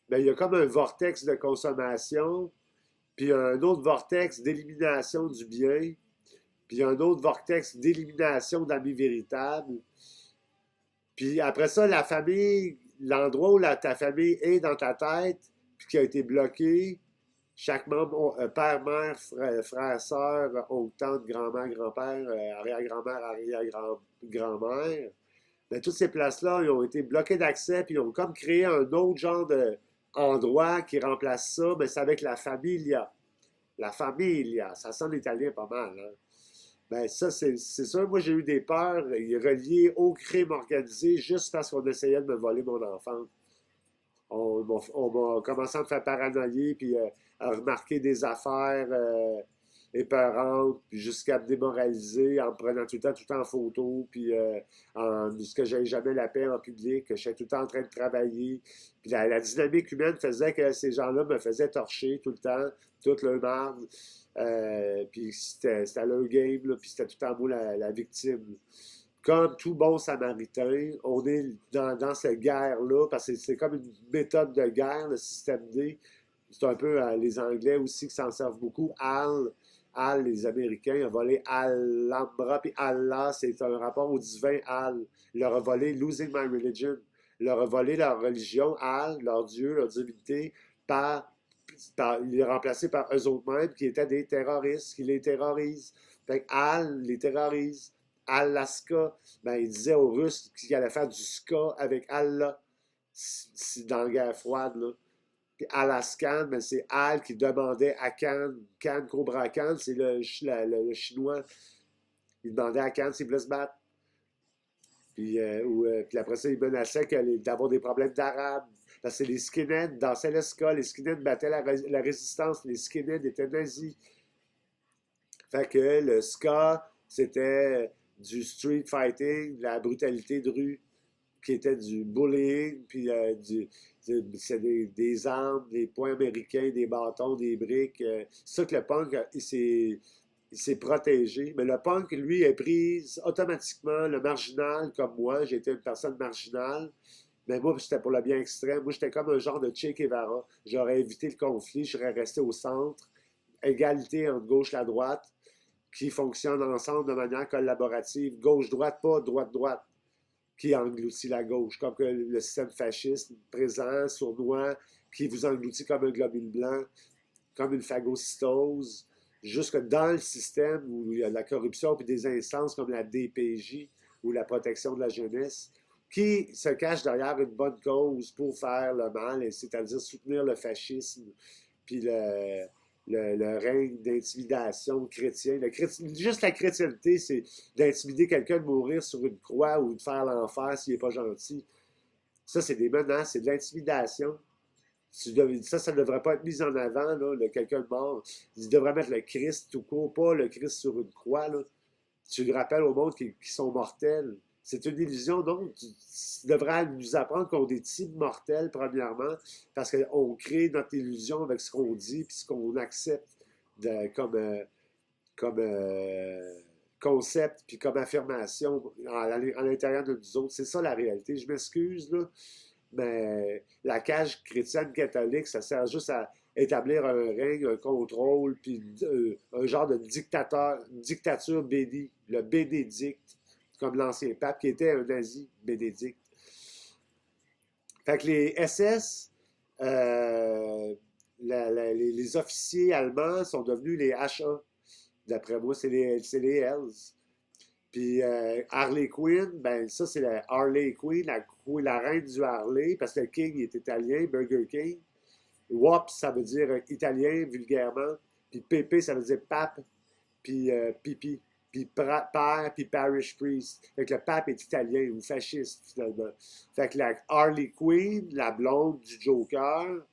ben, il y a comme un vortex de consommation, puis un autre vortex d'élimination du bien, puis un autre vortex d'élimination d'amis véritables. Puis après ça, la famille, l'endroit où ta famille est dans ta tête, puis qui a été bloqué, chaque membre, père, mère, frère, sœur, oncle, tante, grand-mère, grand-père, arrière-grand-mère, arrière-grand-mère, ben, toutes ces places-là, ils ont été bloquées d'accès, puis ils ont comme créé un autre genre d'endroit qui remplace ça, mais c'est avec la famille. La famille, ça sonne italien pas mal. Hein? Ben ça, c'est sûr. Moi, j'ai eu des peurs reliées au crime organisé juste parce qu'on essayait de me voler mon enfant. On m'a commencé à me faire paranoïer, puis à remarquer des affaires épeurantes, puis jusqu'à me démoraliser en me prenant tout le temps en photo, puis ce que j'avais jamais la paix en public, que j'étais tout le temps en train de travailler. Puis la dynamique humaine faisait que ces gens-là me faisaient torcher tout le temps, toute leur marde. Puis c'était leur game, là, puis c'était tout le temps moi la victime. Comme tout bon Samaritain, on est dans cette guerre-là, parce que c'est comme une méthode de guerre, le système D. C'est un peu les Anglais aussi qui s'en servent beaucoup. Les Américains, ont volé Alhambra, puis Allah, c'est un rapport au divin Al. Il leur a volé Losing My Religion. Il leur a volé leur religion, Al, leur Dieu, leur divinité, il est remplacé par eux autres mêmes qui étaient des terroristes, qui les terrorisent. Fait que Al les terrorise. Alaska, ben, il disait aux Russes qu'il allait faire du ska avec Allah dans la guerre froide. Là. Puis Alaskan, ben, c'est Al qui demandait à Khan Cobra Khan, c'est le chinois. Il demandait à Khan s'il voulait se battre. Puis après ça, il menaçait d'avoir des problèmes d'arabes. Parce que les skinheads dansaient le ska, les skinheads battaient la résistance, les skinheads étaient nazis. Fait que le ska, c'était du street fighting, de la brutalité de rue, qui était du bullying, puis c'est des armes, des poings américains, des bâtons, des briques. C'est ça que le punk, il s'est protégé. Mais le punk, lui, est pris automatiquement le marginal, comme moi. J'étais une personne marginale. Mais moi, c'était pour le bien extrême. Moi, j'étais comme un genre de Che Guevara. J'aurais évité le conflit, je serais resté au centre. Égalité entre gauche et la droite, qui fonctionnent ensemble de manière collaborative. Gauche-droite, pas droite-droite, qui engloutit la gauche. Comme que le système fasciste présent, sournois, qui vous engloutit comme un globule blanc, comme une phagocytose. Jusque dans le système où il y a de la corruption puis des instances comme la DPJ ou la protection de la jeunesse, qui se cache derrière une bonne cause pour faire le mal, c'est-à-dire soutenir le fascisme, puis le règne d'intimidation chrétien. Juste la chrétienté, c'est d'intimider quelqu'un de mourir sur une croix ou de faire l'enfer s'il n'est pas gentil. Ça, c'est des menaces, c'est de l'intimidation. Ça ne devrait pas être mis en avant, là, quelqu'un de mort. Il devrait mettre le Christ tout court, pas le Christ sur une croix. Là. Tu le rappelles au monde qui sont mortels. C'est une illusion, donc tu devrais nous apprendre qu'on est types mortels, premièrement, parce qu'on crée notre illusion avec ce qu'on dit et ce qu'on accepte comme concept puis comme affirmation à l'intérieur de nous autres. C'est ça la réalité. Je m'excuse, là, mais la cage chrétienne catholique, ça sert juste à établir un règne, un contrôle, puis un genre de dictature bénie, le Bénédicte, comme l'ancien pape, qui était un nazi, Bénédicte. Fait que les SS, les officiers allemands sont devenus les HA. D'après moi, c'est les Hells. Puis Harley Quinn, ben ça c'est la Harley Quinn, la reine du Harley, parce que le King il est italien, Burger King. WAP, ça veut dire italien vulgairement. Puis PP, ça veut dire pape, puis pipi. Puis père, puis parish priest. Fait que le pape est italien ou fasciste, finalement. Fait que la Harley Quinn, la blonde du Joker,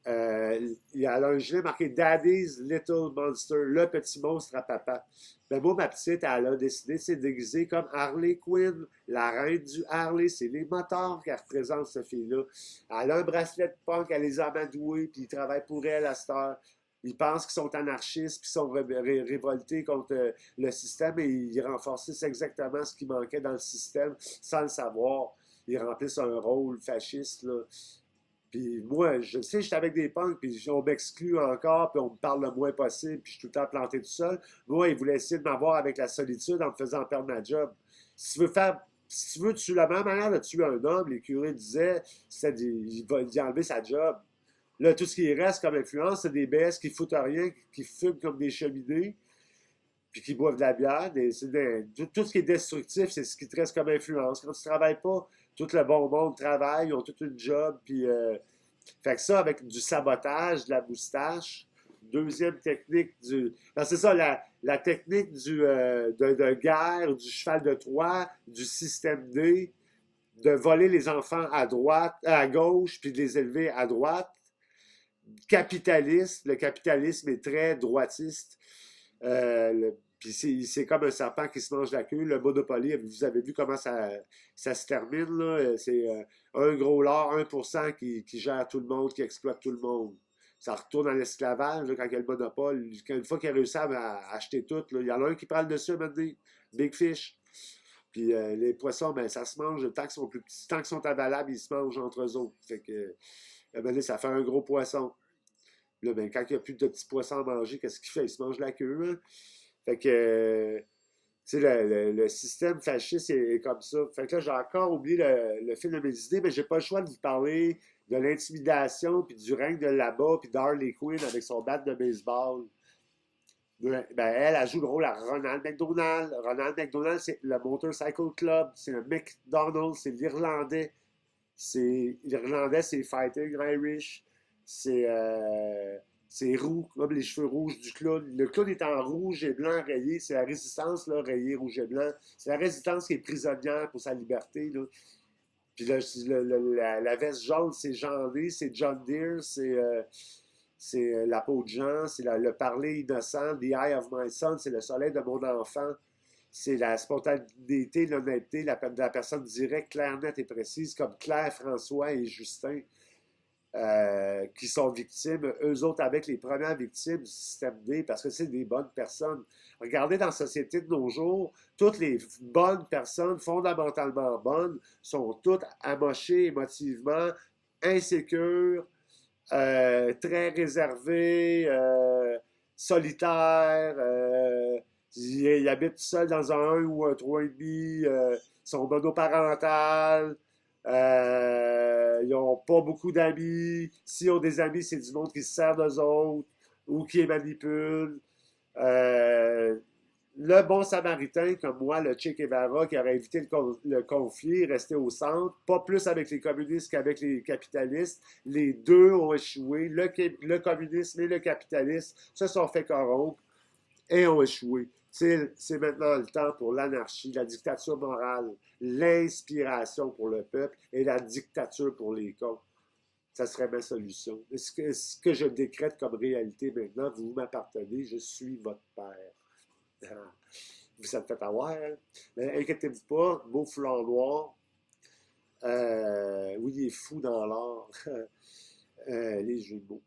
il a un gilet marqué Daddy's Little Monster, le petit monstre à papa. Ben moi, ma petite, elle a décidé de se déguiser comme Harley Quinn, la reine du Harley. C'est les moteurs qu'elle représente, cette fille-là. Elle a un bracelet de punk, elle les a amadoués, puis ils travaillent pour elle à cette heure. Ils pensent qu'ils sont anarchistes, puis sont révoltés contre le système, et ils renforcent exactement ce qui manquait dans le système sans le savoir. Ils remplissent un rôle fasciste, là. Puis moi, je sais, j'étais avec des punks, puis on m'exclut encore, puis on me parle le moins possible, puis je suis tout le temps planté tout seul. Moi, ils voulaient essayer de m'avoir avec la solitude en me faisant perdre ma job. Si tu veux tuer la même manière de tuer un homme, les curés disaient, il va lui enlever sa job. Là, tout ce qui reste comme influence, c'est des BS qui foutent rien, qui fument comme des cheminées, puis qui boivent de la bière. Tout ce qui est destructif, c'est ce qui te reste comme influence. Quand tu travailles pas, tout le bon monde travaille, ils ont tout une job, puis fait que ça, avec du sabotage, de la moustache, deuxième technique du... Non, c'est ça, la technique de guerre, du cheval de Troie, du système D, de voler les enfants à droite, à gauche, puis de les élever à droite. Capitaliste, le capitalisme est très droitiste. Puis c'est comme un serpent qui se mange la queue. Le Monopoly, vous avez vu comment ça se termine, là? C'est un gros lord, 1% qui gère tout le monde, qui exploite tout le monde. Ça retourne à l'esclavage quand il y a le monopole. Une fois qu'il a réussi à acheter tout, là, il y en a un qui prend le dessus maintenant, Big Fish. Puis les poissons, ben, ça se mange tant qu'ils sont plus petits, tant qu'ils sont avalables, ils se mangent entre eux autres. Fait que ben, là, ça fait un gros poisson. Là, ben, quand il n'y a plus de petits poissons à manger, qu'est-ce qu'il fait? Il se mange la queue. Hein? Fait que, tu sais, le système fasciste est comme ça. Fait que là, j'ai encore oublié le film de mes idées, mais j'ai pas le choix de vous parler de l'intimidation, puis du règne de là-bas, puis d'Harley Quinn avec son bat de baseball. Ben, elle joue le rôle à Ronald McDonald. Ronald McDonald, c'est le Motorcycle Club, c'est le McDonald's, c'est l'Irlandais. L'Irlandais, c'est Fighting Irish. C'est roux, comme les cheveux rouges du clown. Le clown est en rouge et blanc rayé. C'est la résistance, là, rayée rouge et blanc. C'est la résistance qui est prisonnière pour sa liberté. Là. Puis la veste jaune, c'est Jean D, c'est John Deere, c'est la peau de Jean, c'est le parler innocent, the eye of my son, c'est le soleil de mon enfant. C'est la spontanéité, l'honnêteté, de la personne directe, claire, nette et précise, comme Claire, François et Justin. Qui sont victimes, eux autres avec les premières victimes du système D, parce que c'est des bonnes personnes. Regardez dans la société de nos jours, toutes les bonnes personnes, fondamentalement bonnes, sont toutes amochées émotivement, insécures, très réservées, solitaires, ils habitent seuls dans un 1 ou un 3,5, sont monoparentales, ils n'ont pas beaucoup d'amis. S'ils ont des amis, c'est du monde qui se sert d'eux autres ou qui les manipule. Euh, le bon samaritain, comme moi, le Che Guevara, qui aurait évité le conflit, resté au centre, pas plus avec les communistes qu'avec les capitalistes. Les deux ont échoué. Le communisme et le capitalisme se sont fait corrompre et ont échoué. C'est maintenant le temps pour l'anarchie, la dictature morale, l'inspiration pour le peuple et la dictature pour les cons. Ça serait ma solution. Ce que je décrète comme réalité maintenant, vous m'appartenez, je suis votre père. Ça me fait avoir, hein? Mais inquiétez-vous pas, beau foulard noir. Oui, il est fou dans l'art. Les jeux de mots.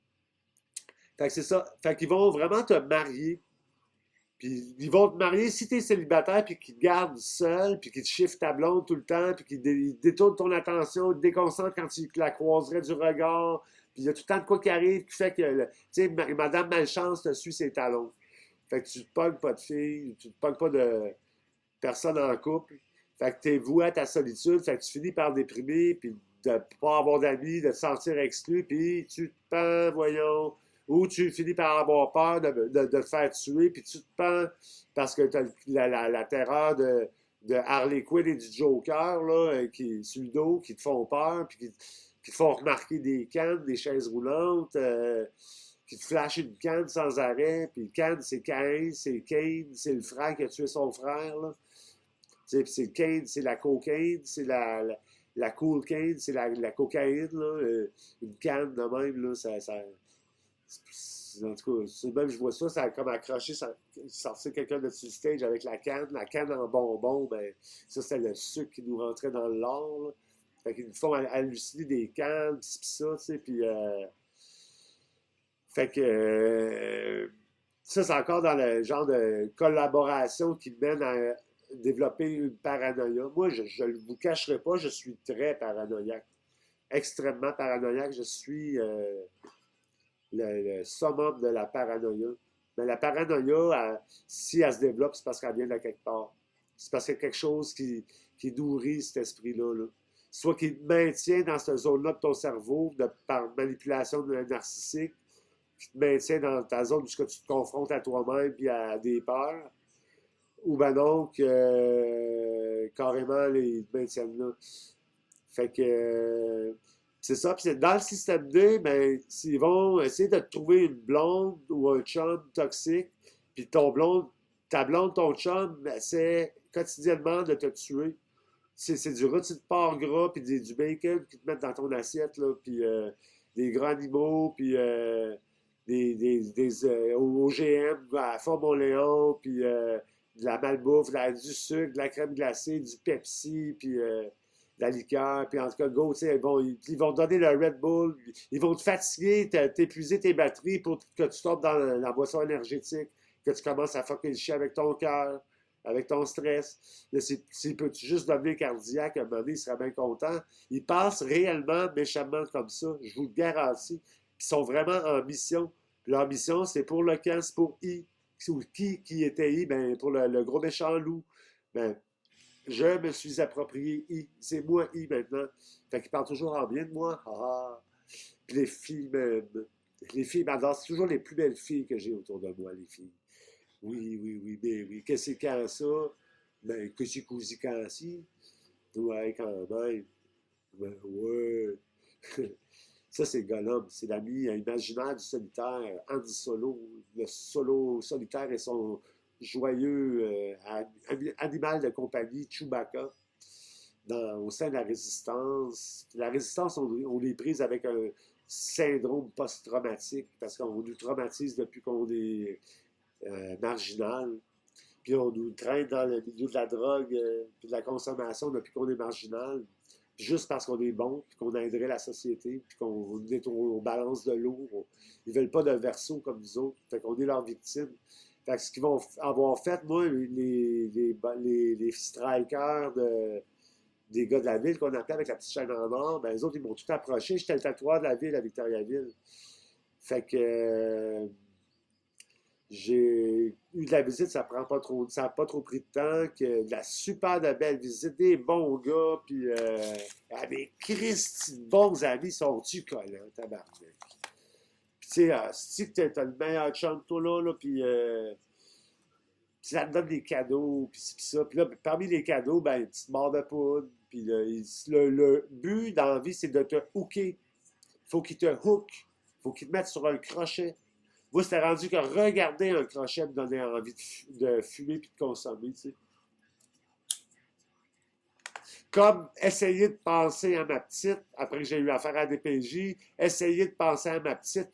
Fait que c'est ça. Fait qu'ils vont vraiment te marier. Puis ils vont te marier si t'es célibataire, puis qu'ils te gardent seul, puis qu'ils te chiffrent ta blonde tout le temps, puis qu'ils détournent ton attention, ils te déconcentrent quand tu la croiserais du regard. Puis il y a tout le temps de quoi qui arrive qui fait que, tu sais, Madame Malchance te suit ses talons. Fait que tu te pognes pas de fille, tu te pognes pas de personne en couple. Fait que t'es voué à ta solitude, fait que tu finis par déprimer, puis de pas avoir d'amis, de te sentir exclu, puis tu te pends, voyons. Ou tu finis par avoir peur de te faire tuer, puis tu te pends parce que tu as la terreur de Harley Quinn et du Joker, là, sur le dos, qui te font peur, puis qui te font remarquer des cannes, des chaises roulantes, qui te flashent une canne sans arrêt, puis canne, c'est Cain, c'est Kane, c'est le frère qui a tué son frère, là. Puis c'est Kane, c'est la cocaïne, c'est la cool cane, c'est la cocaïne, là, une canne de même, là, en tout cas, même je vois ça, ça a comme accroché, sortir quelqu'un de sur le stage avec la canne en bonbon, ben, ça c'était le sucre qui nous rentrait dans le lard, là. Fait qu'ils nous font halluciner des cannes, pis ça, tu sais, puis fait que ça, c'est encore dans le genre de collaboration qui mène à développer une paranoïa. Moi, je ne vous cacherai pas, je suis très paranoïaque, extrêmement paranoïaque, je suis le summum de la paranoïa. Mais la paranoïa, si elle se développe, c'est parce qu'elle vient de quelque part. C'est parce qu'il y a quelque chose qui nourrit cet esprit-là. Là. Soit qui te maintient dans cette zone-là de ton cerveau par manipulation narcissique, qui te maintient dans ta zone où tu te confrontes à toi-même et à des peurs, ou ben donc, carrément, ils te maintiennent là. Fait que C'est ça. Puis dans le système D, ben, ils vont essayer de te trouver une blonde ou un chum toxique. Puis ta blonde, ton chum, ben, c'est quotidiennement de te tuer. C'est du rôti de porc gras, puis du bacon qu'ils te mettent dans ton assiette, là, puis des gras animaux, puis des OGM, à Fort-Mont-Léon, puis de la malbouffe, du sucre, de la crème glacée, du Pepsi, puis de la liqueur, puis en tout cas, go, tu sais, ils vont te donner le Red Bull, ils vont te fatiguer, t'épuiser tes batteries pour que tu tombes dans la boisson énergétique, que tu commences à fucker le chien avec ton cœur, avec ton stress. Là, peux-tu juste devenir cardiaque, à un moment donné, il sera bien content. Ils passent réellement méchamment comme ça, je vous le garantis. Ils sont vraiment en mission. Puis leur mission, c'est pour le camp, c'est pour I. Ou qui était I? Ben, pour le gros méchant loup. Ben, je me suis approprié I. C'est moi I maintenant. Fait qu'ils parlent toujours en bien de moi. Ah. Puis les filles m'aiment. Les filles m'adorent. C'est toujours les plus belles filles que j'ai autour de moi, les filles. Oui, oui, oui, ben oui. Qu'est-ce que c'est quand ça? Ben, que c'est cosy quand si? Ouais, quand même. Ben, ouais. Ça, c'est Gollum. C'est l'ami imaginaire du solitaire, Andy Solo. Le solo solitaire et son joyeux animal de compagnie, Chewbacca, au sein de la Résistance. La Résistance, on est prise avec un syndrome post-traumatique parce qu'on nous traumatise depuis qu'on est marginal. Puis on nous traîne dans le milieu de la drogue et de la consommation depuis qu'on est marginal. Juste parce qu'on est bon, puis qu'on aiderait la société, puis qu'on est au balance de l'eau. Ils veulent pas de verso comme nous autres. Fait qu'on est leurs victimes. Fait que ce qu'ils vont avoir fait, moi, les strikers des gars de la ville qu'on appelle avec la petite chaîne en or, ben les autres, ils m'ont tout approché. J'étais le tatoueur de la ville à Victoriaville. Fait que j'ai eu de la visite, ça n'a pas trop pris de temps, de la super de belle visite, des bons gars, puis des Christy de bons amis, sont-tu collants, tabarnak. Puis tu sais, si t'as le meilleur chum toi là, puis ça te donne des cadeaux, puis ça. Puis là, parmi les cadeaux, ben, une petite barre de poudre, puis le but dans la vie, c'est de te hooker. Faut qu'il te hook, faut qu'il te mette sur un crochet. Moi, c'était rendu que regarder un crochet me donnait envie de fumer puis de consommer, tu sais. Comme essayer de penser à ma petite, après que j'ai eu affaire à DPJ, essayer de penser à ma petite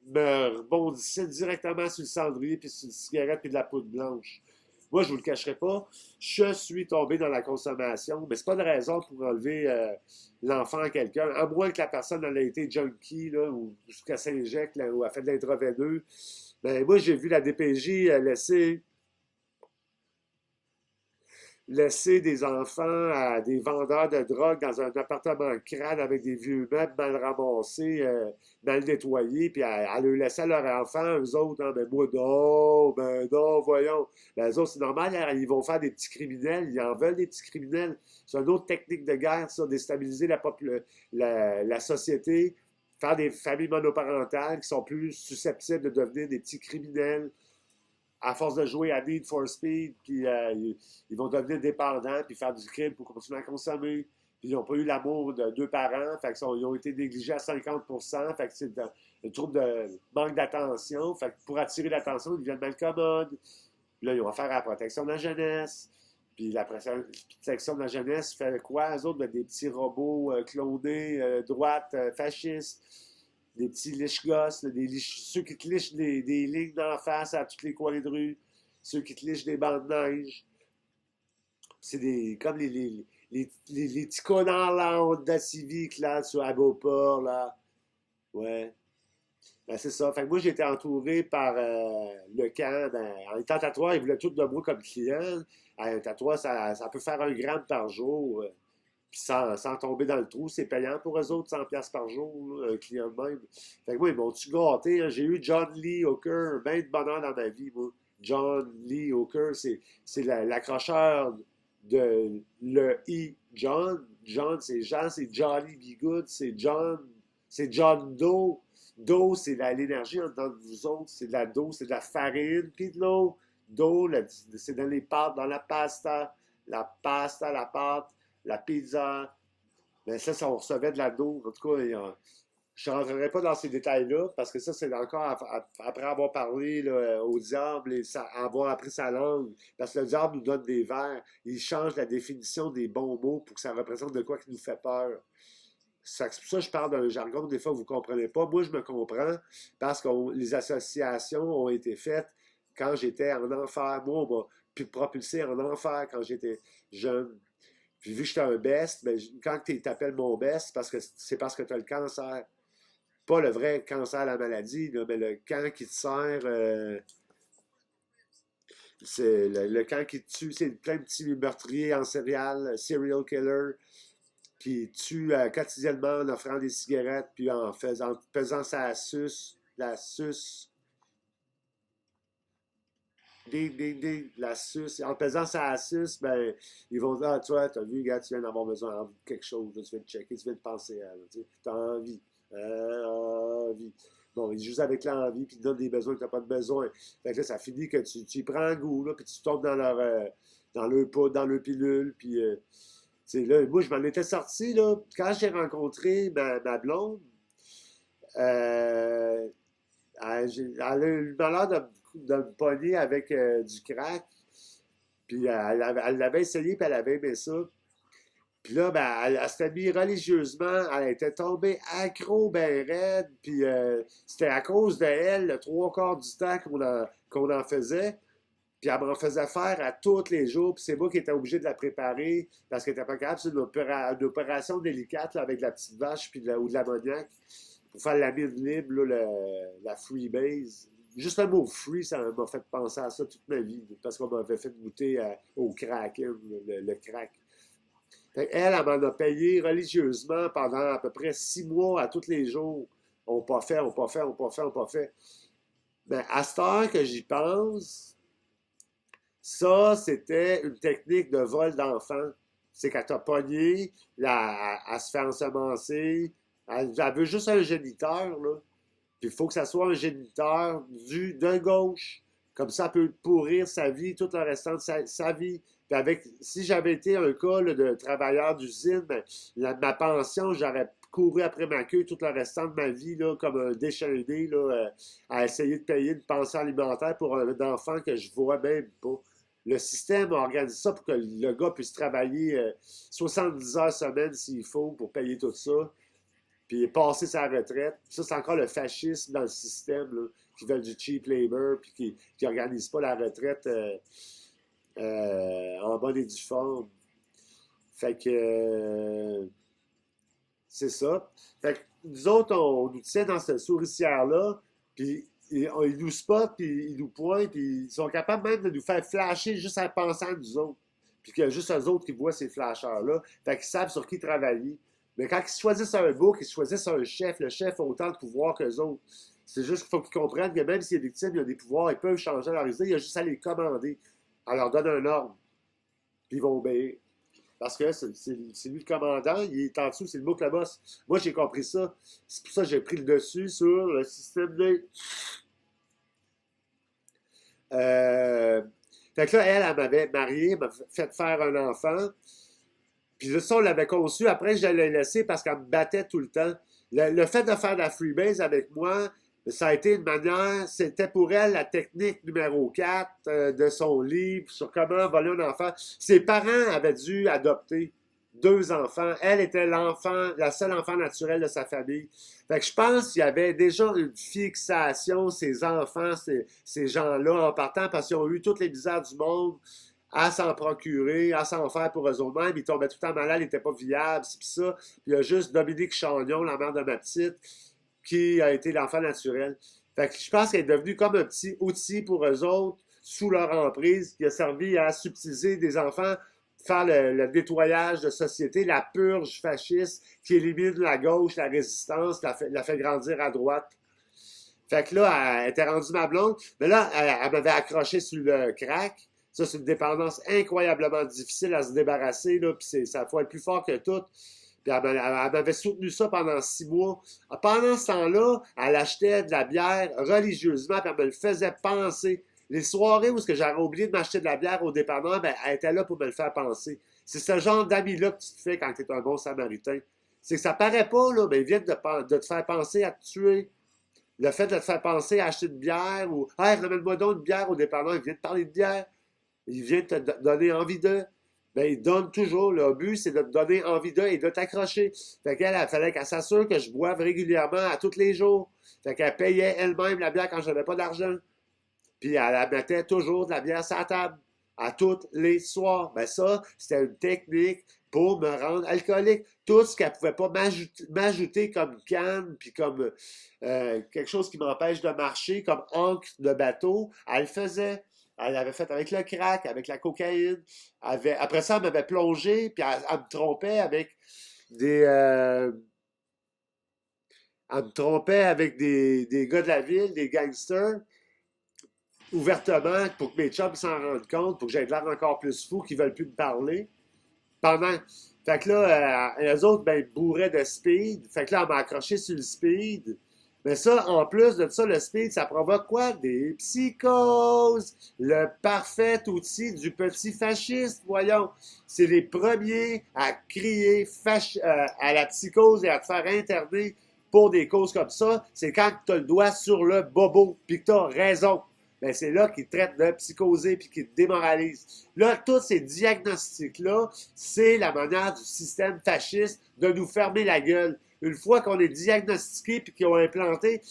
me rebondissait directement sur le cendrier, puis sur une cigarette, puis de la poudre blanche. Moi, je vous le cacherai pas, je suis tombé dans la consommation, mais c'est pas une raison pour enlever l'enfant à quelqu'un, à moins que la personne elle ait été junkie, là, ou qu'elle s'injecte, là, ou a fait de l'intraveineux. Ben, moi, j'ai vu la DPJ laisser des enfants à des vendeurs de drogue dans un appartement crade avec des vieux meubles mal ramassés, mal nettoyés, puis à leur laisser à leurs enfants, eux autres, hein, ben moi, non, voyons. Ben, eux autres, c'est normal, hein, ils vont faire des petits criminels, ils en veulent des petits criminels. C'est une autre technique de guerre, ça, déstabiliser la société, faire des familles monoparentales qui sont plus susceptibles de devenir des petits criminels à force de jouer à Need for Speed, puis ils vont devenir dépendants, puis faire du crime pour continuer à consommer. Puis ils n'ont pas eu l'amour de deux parents, fait qu'ils ont été négligés à 50%, fait que c'est un trouble de manque d'attention, fait que pour attirer l'attention, ils deviennent malcommodes. Puis là, ils ont affaire à la protection de la jeunesse. Puis la protection de la jeunesse fait quoi? Eux autres, des petits robots clonés, droites, fascistes, des petits liche-gosses, ceux qui te lichent des lignes d'en face à tous les coins de rue, ceux qui te lichent des bancs de neige. C'est comme les petits connards là, en Honda Civic, là, sur Agoport, là. Ouais. Ben, c'est ça. Fait que moi, j'ai été entouré par le camp. Ben, en étant tatoueur, ils voulaient tout de moi comme client. Un tatoueur, ça peut faire 1 gramme par jour. Puis sans tomber dans le trou, c'est payant pour eux autres, 100$ par jour, là, un client de même. Fait que moi, ils m'ont-tu gâté, hein? J'ai eu John Lee Hooker, bien de bonheur dans ma vie, moi. John Lee Hooker, c'est l'accrocheur de le I. John. John, c'est Jean, c'est Johnny Be Good, c'est John Doe. Doe, c'est l'énergie en dedans de vous autres, c'est de la dough, c'est de la farine, puis de l'eau. Dough, c'est dans les pâtes, dans la pasta, la pâte, la pizza. Mais ça, on recevait de l'ado. En tout cas, je ne rentrerai pas dans ces détails-là, parce que ça, c'est encore après avoir parlé là, au diable et avoir appris sa langue. Parce que le diable nous donne des vers. Il change la définition des bons mots pour que ça représente de quoi qui nous fait peur. C'est pour ça que je parle d'un jargon, des fois vous ne comprenez pas. Moi, je me comprends parce que les associations ont été faites quand j'étais en enfer. Moi, on m'a propulsé en enfer quand j'étais jeune. Puis vu que j'étais un best, ben, quand tu t'appelles mon best, c'est parce que tu as le cancer. Pas le vrai cancer, la maladie, là, mais le camp qui te sert, c'est le camp qui te tue, c'est plein de petits meurtriers en serial killer, qui tuent quotidiennement en offrant des cigarettes, puis en pesant sa suce, la suce, la suce. En pesant sa suce, ben, ils vont dire, ah, toi, t'as vu, gars, tu viens d'avoir besoin de quelque chose, là, tu viens de checker, tu viens de penser à, tu as envie. Envie. Bon, ils jouent avec l'envie, puis ils te donnent des besoins que tu n'as pas de besoin. Fait que là, ça finit que tu y prends un goût, là, puis tu tombes dans leur poudre, dans leur pilule, puis là, moi, je m'en étais sorti, là, quand j'ai rencontré ma blonde, euh, elle a eu le malheur de me pogner avec du crack, puis elle l'avait essayé, puis elle avait aimé ça. Puis là, ben, elle s'était mise religieusement, elle était tombée accro, ben raide, puis c'était à cause de elle, le trois quarts du temps qu'on en faisait. Puis elle m'en faisait faire à tous les jours, puis c'est moi qui étais obligé de la préparer, parce qu'elle n'était pas capable, c'est une opération délicate là, avec de la petite vache ou de l'ammoniac, pour faire la mine libre, là, la freebase. Juste le mot free, ça m'a fait penser à ça toute ma vie, parce qu'on m'avait fait goûter au crack, hein, le crack. Elle m'en a payé religieusement pendant à peu près 6 mois à tous les jours. On pas fait, on pas fait, on pas fait, on pas fait. Mais à cette heure que j'y pense, ça, c'était une technique de vol d'enfant. C'est qu'elle t'a pogné, là, elle se fait ensemencer, elle veut juste un géniteur, là. Puis il faut que ça soit un géniteur d'un gauche. Comme ça, elle peut pourrir sa vie, tout le restant de sa vie. Puis si j'avais été un cas là, de travailleur d'usine, ben, ma pension, j'aurais couru après ma queue tout le restant de ma vie, là, comme un déchaîné, là, à essayer de payer une pension alimentaire pour un enfant que je vois même pas. Le système organise ça pour que le gars puisse travailler 70 heures semaine s'il faut pour payer tout ça, puis passer sa retraite. Ça, c'est encore le fascisme dans le système, là, qui veulent du cheap labor, puis qui n'organisent pas la retraite en bonne et due forme. Fait que c'est ça. Fait que nous autres, on nous tient dans cette souricière-là, puis ils nous spotent, puis ils nous pointent, puis ils sont capables même de nous faire flasher juste en pensant à nous autres. Puis qu'il y a juste eux autres qui voient ces flasheurs-là. Fait qu'ils savent sur qui travailler. Mais quand ils choisissent un bouc, ils choisissent un chef. Le chef a autant de pouvoir qu'eux autres. C'est juste qu'il faut qu'ils comprennent que même s'il y a des victimes, il y a des pouvoirs, ils peuvent changer leur idée. Il y a juste à les commander. On leur donne un ordre. Puis ils vont obéir. Parce que c'est lui le commandant, il est en dessous, c'est le bouc le boss. Moi, j'ai compris ça. C'est pour ça que j'ai pris le dessus sur le système de... Fait que là, elle m'avait marié, elle m'a fait faire un enfant. Puis là, ça, on l'avait conçu. Après, je l'ai laissé parce qu'elle me battait tout le temps. Le fait de faire de la freebase avec moi, ça a été une manière, c'était pour elle la technique numéro 4 de son livre sur comment voler un enfant. Ses parents avaient dû adopter 2 enfants. Elle était la seule enfant naturelle de sa famille. Fait que je pense qu'il y avait déjà une fixation, ces enfants, ces gens-là, en partant parce qu'ils ont eu toutes les misères du monde à s'en procurer, à s'en faire pour eux-mêmes. Ils tombaient tout le temps malades, ils n'étaient pas viables, c'est ça. Puis il y a juste Dominique Chagnon, la mère de ma petite, qui a été l'enfant naturel. Fait que je pense qu'elle est devenue comme un petit outil pour eux autres, sous leur emprise, qui a servi à subtiliser des enfants, faire le nettoyage de société, la purge fasciste, qui élimine la gauche, la résistance, la fait grandir à droite. Fait que là, elle était rendue ma blonde, mais là, elle m'avait accroché sur le crack. Ça, c'est une dépendance incroyablement difficile à se débarrasser, là, puis ça faut être plus fort que tout. Puis elle m'avait soutenu ça pendant 6 mois. Pendant ce temps-là, elle achetait de la bière religieusement, puis elle me le faisait penser. Les soirées où j'aurais oublié de m'acheter de la bière au dépanneur, ben, elle était là pour me le faire penser. C'est ce genre d'ami-là que tu te fais quand tu es un bon samaritain. c'est que ça paraît pas, là, mais ils viennent de te faire penser à te tuer. Le fait de te faire penser à acheter une bière ou hey, ramène-moi donc une bière au dépanneur, il vient de parler de bière, il vient de te donner envie d'eux. Ben, il donne toujours. Le but, c'est de te donner envie d'eux et de t'accrocher. Fait qu'elle, il fallait qu'elle s'assure que je boive régulièrement à tous les jours. Fait qu'elle payait elle-même la bière quand je n'avais pas d'argent. Puis elle mettait toujours de la bière sur la table. À tous les soirs. Ben ça, c'était une technique pour me rendre alcoolique. Tout ce qu'elle pouvait pas m'ajouter comme canne, puis comme quelque chose qui m'empêche de marcher, comme encre de bateau, elle le faisait. Elle l'avait fait avec le crack, avec la cocaïne. Après ça, elle m'avait plongé, puis elle me trompait avec des... elle me trompait avec des gars de la ville, des gangsters, ouvertement, pour que mes chums s'en rendent compte, pour que j'aie l'air encore plus fou, qu'ils veulent plus me parler. Pendant... Fait que là, eux autres, ben, ils bourraient de speed. Fait que là, on m'a accroché sur le speed. Mais ça, en plus de ça, le speed, ça provoque quoi? Des psychoses. Le parfait outil du petit fasciste, voyons. C'est les premiers à crier à la psychose et à te faire interner pour des causes comme ça. C'est quand tu as le doigt sur le bobo, puis que tu as raison. Ben, c'est là qu'ils traitent de psychoser puis qu'ils te démoralisent. Là, tous ces diagnostics-là, c'est la manière du système fasciste de nous fermer la gueule. Une fois qu'on est diagnostiqué puis qu'ils ont implanté,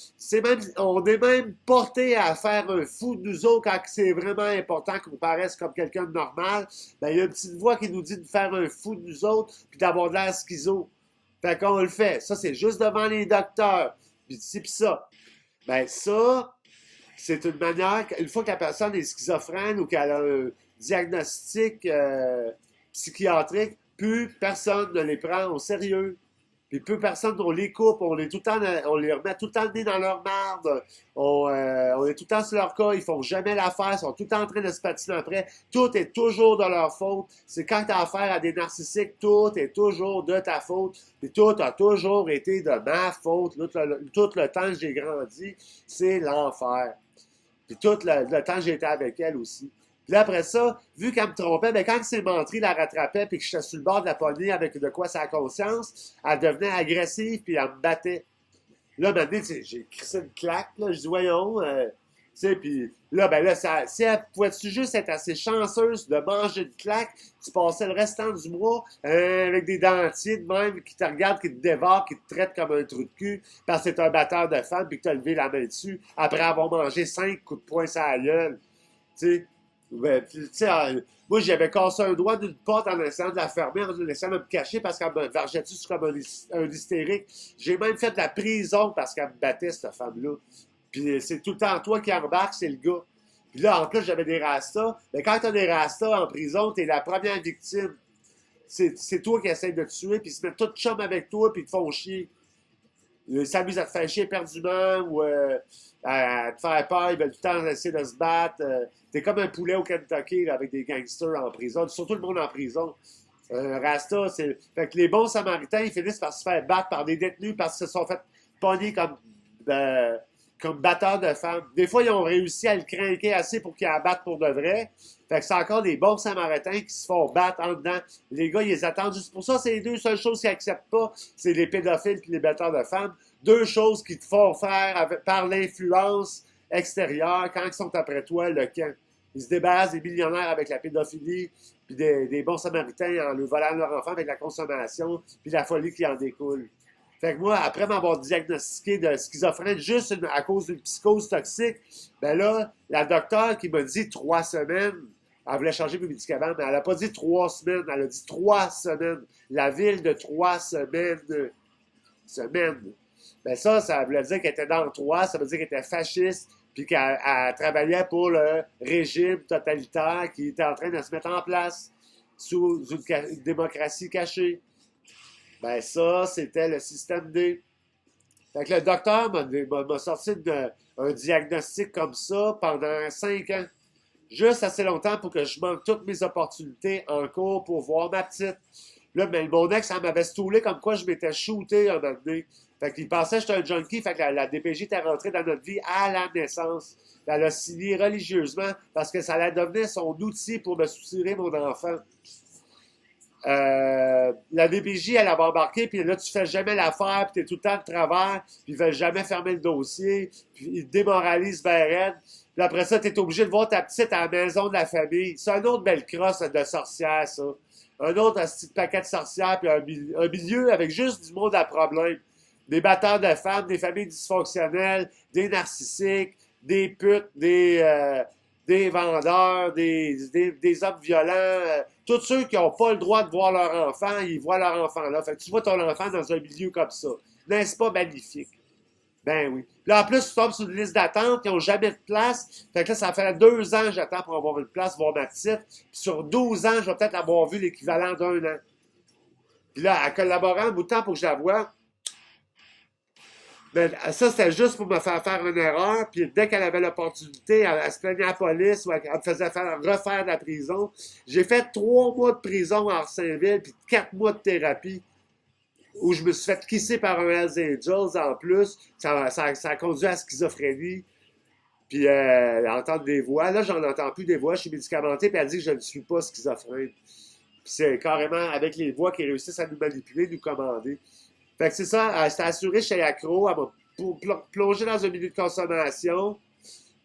on est même porté à faire un fou de nous autres quand c'est vraiment important qu'on paraisse comme quelqu'un de normal. Ben, il y a une petite voix qui nous dit de faire un fou de nous autres puis d'avoir de l'air schizo. Fait qu'on le fait. Ça, c'est juste devant les docteurs. Puis c'est pis ça. Ben, ça, c'est une manière, une fois que la personne est schizophrène ou qu'elle a un diagnostic psychiatrique, plus personne ne les prend au sérieux. Puis peu personne, on les coupe, on les remet tout le temps le nez dans leur marde, on est tout le temps sur leur cas, ils font jamais l'affaire, ils sont tout le temps en train de se patiner après. Tout est toujours de leur faute. C'est quand tu as affaire à des narcissiques, tout est toujours de ta faute. Puis tout a toujours été de ma faute. Tout le temps que j'ai grandi, c'est l'enfer. Puis tout le temps que j'étais avec elle aussi. Puis là, après ça, vu qu'elle me trompait, mais quand ses menteries la rattrapaient puis que j'étais sur le bord de la poignée avec de quoi sa conscience, elle devenait agressive puis elle me battait. Là, maintenant, j'ai crissé une claque, là. Je dis, voyons, tu sais, puis là, ben là, si elle pouvait-tu juste être assez chanceuse de manger une claque, tu passais le restant du mois avec des dentiers de même qui te regardent, qui te dévorent, qui te traitent comme un trou de cul parce que c'est un batteur de femme puis que tu as levé la main dessus après avoir mangé 5 coups de poing sur la gueule. Tu sais, ben, moi, j'avais cassé un doigt d'une porte en essayant de la fermer, en essayant de me cacher parce qu'elle me vargeait dessus comme un hystérique. J'ai même fait de la prison parce qu'elle me battait, cette femme-là. Puis c'est tout le temps toi qui embarque, c'est le gars. Puis là, en plus, j'avais des rastas. Mais quand t'as des rastas en prison, t'es la première victime. C'est toi qui essaies de te tuer, puis ils se mettent tout chum avec toi, puis ils te font chier. Ils s'amusent à te faire chier éperdument ou à te faire peur. Ils veulent tout le temps essayer de se battre. T'es comme un poulet au Kentucky là, avec des gangsters en prison. Surtout le monde en prison. Rasta, c'est... Fait que les bons Samaritains, ils finissent par se faire battre par des détenus parce qu'ils se sont fait pogner comme batteurs de femmes. Des fois, ils ont réussi à le craquer assez pour qu'ils abattent pour de vrai. Fait que c'est encore des bons Samaritains qui se font battre en dedans. Les gars, ils les attendent. Juste pour ça, c'est les deux seules choses qu'ils acceptent pas. C'est les pédophiles et les batteurs de femmes. Deux choses qui te font faire par l'influence extérieure quand ils sont après toi, le camp. Ils se débarrassent des millionnaires avec la pédophilie, puis des bons Samaritains en leur volant leur enfant avec la consommation, puis la folie qui en découle. Fait que moi, après m'avoir diagnostiqué de schizophrène juste à cause d'une psychose toxique, ben là, la docteure qui m'a dit 3 semaines, elle voulait changer mes médicaments, mais elle n'a pas dit 3 semaines, elle a dit 3 semaines. La ville de 3 semaines. Ben ça voulait dire qu'elle était dans le 3, ça veut dire qu'elle était fasciste, puis qu'elle travaillait pour le régime totalitaire qui était en train de se mettre en place sous une démocratie cachée. Ben ça, c'était le système D. Fait que le docteur m'a sorti un diagnostic comme ça pendant 5 ans. Juste assez longtemps pour que je manque toutes mes opportunités en cours pour voir ma petite. Là, mais mon ex, elle m'avait stoulé comme quoi je m'étais shooté un moment donné. Fait qu'il pensait que j'étais un junkie. Fait que la DPJ était rentrée dans notre vie à la naissance. Elle a signé religieusement parce que ça allait devenir son outil pour me soutirer mon enfant. La DPJ, elle va embarquer, puis là, tu fais jamais l'affaire, puis tu es tout le temps de travers, puis ils veulent jamais fermer le dossier, puis ils te démoralisent vers elle. Puis après ça, tu es obligé de voir ta petite à la maison de la famille. C'est un autre belle crosse de sorcière, ça. Un autre petit paquet de sorcières, puis un milieu avec juste du monde à problème. Des batteurs de femmes, des familles dysfonctionnelles, des narcissiques, des putes, des vendeurs, des hommes violents, tous ceux qui n'ont pas le droit de voir leur enfant, ils voient leur enfant là. Fait que tu vois ton enfant dans un milieu comme ça. N'est-ce pas magnifique? Ben oui. Là, en plus, tu tombes sur une liste d'attente, ils n'ont jamais de place. Fait que là, ça fait 2 ans que j'attends pour avoir une place, voir ma petite. Puis sur 12 ans, je vais peut-être avoir vu l'équivalent d'un an. Puis là, en collaborant un bout de temps pour que je la voie, ben, ça, c'était juste pour me faire une erreur. Puis dès qu'elle avait l'opportunité, elle se plaignait à la police ou elle me faisait refaire de la prison. J'ai fait 3 mois de prison à Arsainville, puis 4 mois de thérapie, où je me suis fait kisser par un Hells Angels en plus. Ça a conduit à la schizophrénie. Puis entendre des voix. Là, j'en entends plus des voix. Je suis médicamenté, puis elle dit que je ne suis pas schizophrène. Puis c'est carrément avec les voix qui réussissent à nous manipuler, nous commander. Fait que c'est ça, elle s'est assurée chez Accro, elle m'a plongé dans un milieu de consommation,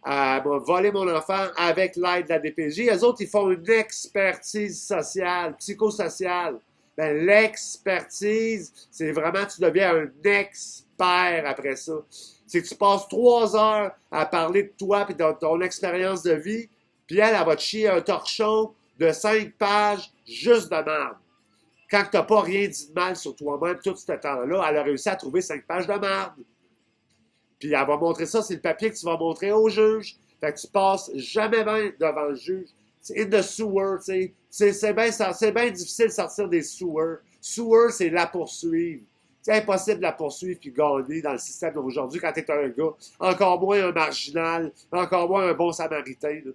elle m'a volé mon enfant avec l'aide de la DPJ. Eux autres, ils font une expertise sociale, psychosociale. Ben, l'expertise, c'est vraiment, tu deviens un expert après ça. C'est que tu passes 3 heures à parler de toi et de ton expérience de vie, puis elle va te chier un torchon de 5 pages juste de merde. Quand tu n'as pas rien dit de mal sur toi-même tout ce temps-là, elle a réussi à trouver 5 pages de merde. Puis elle va montrer ça, c'est le papier que tu vas montrer au juge. Fait que tu passes jamais bien devant le juge. C'est in the sewer, tu sais. C'est bien difficile de sortir des sewers. Sewer, c'est la poursuivre. C'est impossible de la poursuivre puis gagner dans le système d'aujourd'hui quand t'es un gars. Encore moins un marginal, encore moins un bon samaritain. Là.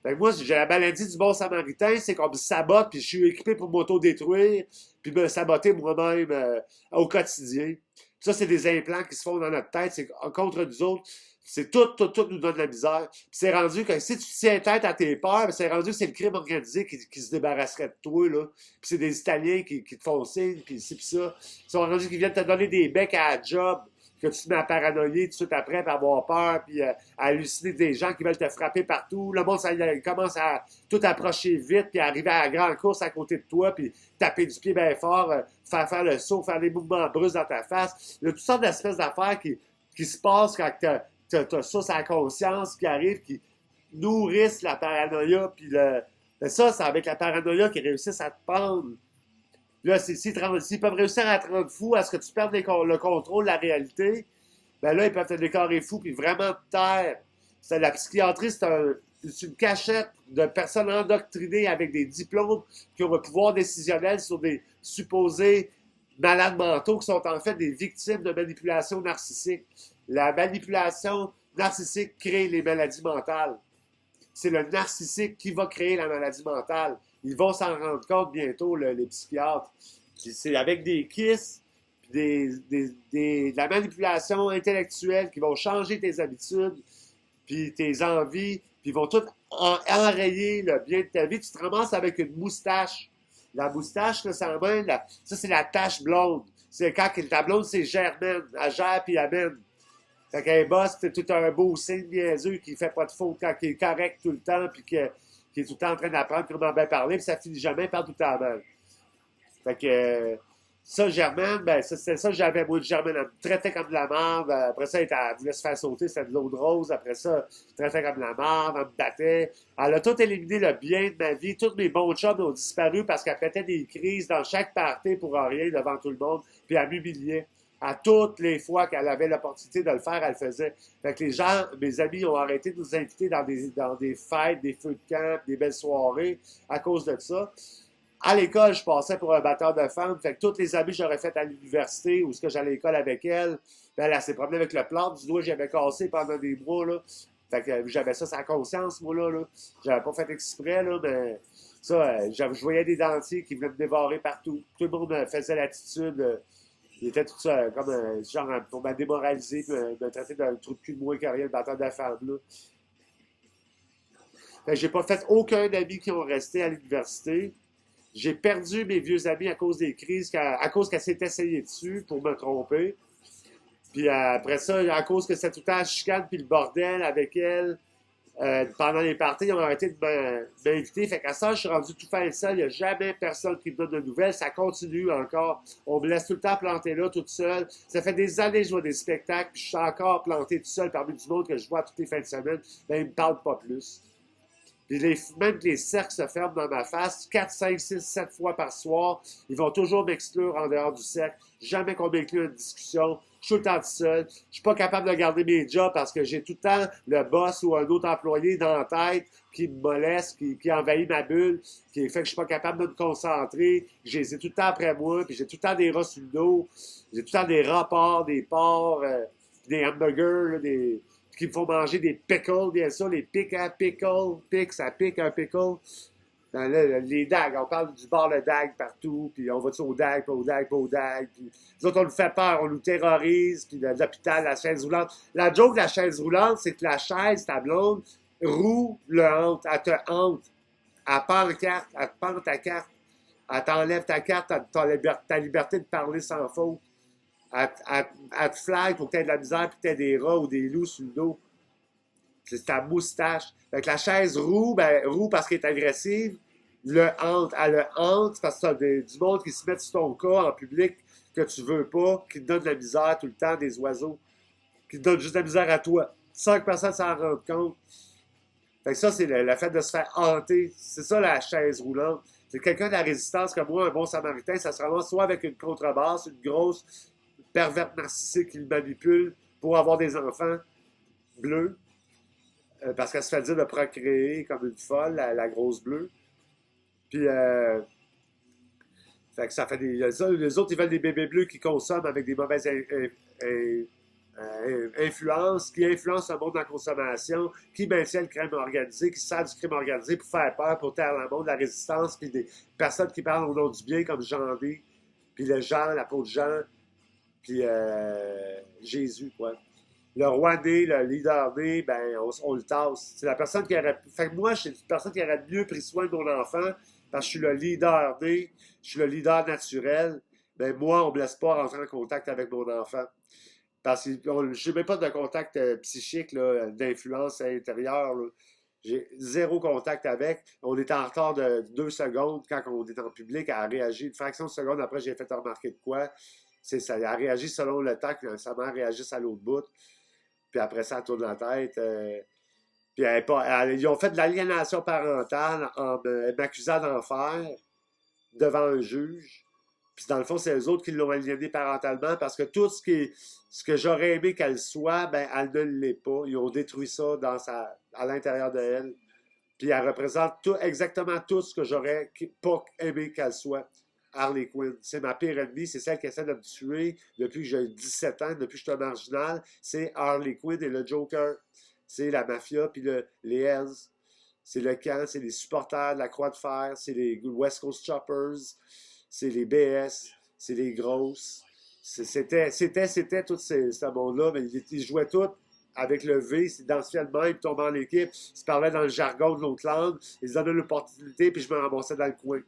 Fait que moi, j'ai la maladie du bon samaritain, c'est qu'on me sabote, puis je suis équipé pour m'auto-détruire, puis me saboter moi-même au quotidien. Ça, c'est des implants qui se font dans notre tête, c'est contre nous autres. C'est tout nous donne de la misère. Puis c'est rendu que si tu tiens tête à tes peurs, c'est rendu que c'est le crime organisé qui se débarrasserait de toi, là. Puis c'est des Italiens qui te font signe, puis ci, puis ça. Ils sont rendus qu'ils viennent te donner des becs à la job, que tu te mets à paranoïer tout de suite après, puis avoir peur, puis à halluciner des gens qui veulent te frapper partout. Le monde, ça commence à tout approcher vite, puis arriver à la grande course à côté de toi, puis taper du pied bien fort, faire le saut, faire des mouvements brusques dans ta face. Il y a toutes sortes d'espèces d'affaires qui se passent quand t'as ça, c'est la conscience qui arrive, qui nourrissent la paranoïa, puis ça, c'est avec la paranoïa qu'ils réussissent à te prendre. Là, s'ils peuvent réussir à te rendre fou, à ce que tu perdes le contrôle de la réalité, ben là, ils peuvent te déclarer fou, puis vraiment te taire. La psychiatrie, c'est une cachette de personnes endoctrinées avec des diplômes qui ont un pouvoir décisionnel sur des supposés malades mentaux qui sont en fait des victimes de manipulation narcissique. La manipulation narcissique crée les maladies mentales. C'est le narcissique qui va créer la maladie mentale. Ils vont s'en rendre compte bientôt, les psychiatres. Puis c'est avec des kisses, puis de la manipulation intellectuelle qui vont changer tes habitudes, puis tes envies, puis ils vont tout enrayer le bien de ta vie. Tu te ramasses avec une moustache. La moustache, là, ça c'est la tache blonde. C'est quand ta blonde, c'est Germaine. Elle gère puis amène. Fait qu'un boss, c'est tout un beau signe niaiseux qui fait pas de faute quand il est correct tout le temps, puis qui est tout le temps en train d'apprendre comment bien parler, puis ça finit jamais, il parle tout le temps mal. Fait que ça, Germaine, ben c'est ça que j'avais, moi, de Germaine. Elle me traitait comme de la merde. Après ça, elle voulait se faire sauter, c'était de l'eau de rose. Après ça, elle me traitait comme de la merde, elle me battait. Elle a tout éliminé le bien de ma vie. Tous mes bons chums ont disparu parce qu'elle pétait des crises dans chaque party pour rien devant tout le monde, puis elle m'humiliait. À toutes les fois qu'elle avait l'opportunité de le faire, elle le faisait. Fait que les gens, mes amis, ont arrêté de nous inviter dans des fêtes, des feux de camp, des belles soirées à cause de ça. À l'école, je passais pour un batteur de femmes. Fait que toutes les amis que j'aurais fait à l'université ou ce que j'allais à l'école avec elle, ben elle s'est promenée avec le plâtre du doigt que j'avais cassé pendant des mois, là. Fait que j'avais ça sans conscience, moi, là. J'avais pas fait exprès, là, mais ça, je voyais des dentiers qui venaient me dévorer partout. Tout le monde faisait l'attitude. Il était tout ça, comme genre pour me démoraliser, me traiter d'un trou de cul de moins que rien, le batteur de femme, là. Fait que j'ai pas fait aucun ami qui ont resté à l'université. J'ai perdu mes vieux amis à cause des crises, à cause qu'elle s'est essayée dessus pour me tromper. Puis après ça, à cause que c'était tout le temps la chicane puis le bordel avec elle, pendant les parties, ils ont arrêté de m'inviter. Fait qu'à ça, je suis rendu tout faire seul. Il n'y a jamais personne qui me donne de nouvelles. Ça continue encore. On me laisse tout le temps planter là, toute seule. Ça fait des années que je vois des spectacles, puis je suis encore planté tout seul parmi du monde que je vois toutes les fins de semaine. Ben, ils ne me parlent pas plus. Puis même que les cercles se ferment dans ma face, 4, 5, 6, 7 fois par soir, ils vont toujours m'exclure en dehors du cercle. Jamais qu'on m'inclue une discussion. Je suis tout le temps tout seul. Je suis pas capable de garder mes jobs parce que j'ai tout le temps le boss ou un autre employé dans la tête qui me moleste, qui envahit ma bulle, qui fait que je suis pas capable de me concentrer. J'ai tout le temps après moi, puis j'ai tout le temps des rats sur le dos. J'ai tout le temps des rapports, des porcs, des hamburgers, là, qui me font manger des pickles, bien sûr, les pics à pickle, ça pique un pickle. Là, les dagues, on parle du bar de dagues partout, puis on va au dagues, pas au dagues, pas au dagues. Puis nous autres, on nous fait peur, on nous terrorise, puis l'hôpital, la chaise roulante. La joke de la chaise roulante, c'est que la chaise, ta blonde, roue le hante, elle te hante. Elle part carte, elle te pend ta carte, elle t'enlève ta carte, ta liberté de parler sans faute. Elle te flag pour que tu aies de la misère, puis que tu aies des rats ou des loups sur le dos. C'est ta moustache. Fait que la chaise roue, ben, roue parce qu'elle est agressive. Le hante, elle le hante parce que t'as du monde qui se met sur ton corps en public que tu veux pas, qui te donne de la misère tout le temps, des oiseaux, qui te donnent juste de la misère à toi. Sans que personne s'en rende compte. Fait que ça, c'est le fait de se faire hanter. C'est ça la chaise roulante. C'est quelqu'un de la résistance comme moi, un bon samaritain, ça se ramasse soit avec une contrebasse, une grosse perverte narcissique qui le manipule pour avoir des enfants bleus, parce qu'elle se fait dire de procréer comme une folle, la grosse bleue. Puis, fait que ça fait des. Les autres, ils veulent des bébés bleus qui consomment avec des mauvaises influences, qui influencent le monde de la consommation, qui maintiennent le crime organisé, qui sert du crime organisé pour faire peur, pour taire le monde, la résistance, puis des personnes qui parlent au nom du bien, comme Jean D, puis le Jean, l'apôtre Jean, puis Jésus, quoi. Le roi né, le leader né, ben, on le tasse. C'est la personne qui aurait. Fait que moi, je suis une personne qui aurait mieux pris soin de mon enfant, parce que je suis le leader né, je suis le leader naturel. Ben, moi, on ne me laisse pas rentrer en contact avec mon enfant. Parce que je n'ai même pas de contact psychique, d'influence intérieure. Là. J'ai zéro contact avec. On est en retard de 2 secondes quand on est en public à réagir. Une fraction de seconde après, j'ai fait remarquer de quoi. Ça a réagi selon le temps que sa mère réagisse à l'autre bout. Puis après ça, elle tourne la tête. Puis ils ont fait de l'aliénation parentale en m'accusant d'en faire devant un juge. Puis dans le fond, c'est eux autres qui l'ont aliénée parentalement parce que tout ce que j'aurais aimé qu'elle soit, ben elle ne l'est pas. Ils ont détruit ça à l'intérieur de elle. Puis elle représente exactement tout ce que j'aurais pas aimé qu'elle soit. Harley Quinn. C'est ma pire ennemie, c'est celle qui essaie de me tuer depuis que j'ai 17 ans, depuis que je suis un marginal. C'est Harley Quinn et le Joker. C'est la mafia, puis les Hells. C'est le camp, c'est les supporters de la Croix de Fer, c'est les West Coast Choppers, c'est les BS, c'est les grosses. C'était tout ce monde-là, mais ils jouaient tous avec le V, dans ce film même, ils tombaient en équipe, ils se parlaient dans le jargon de l'autre langue, ils donnaient l'opportunité, puis je me ramassais dans le coin.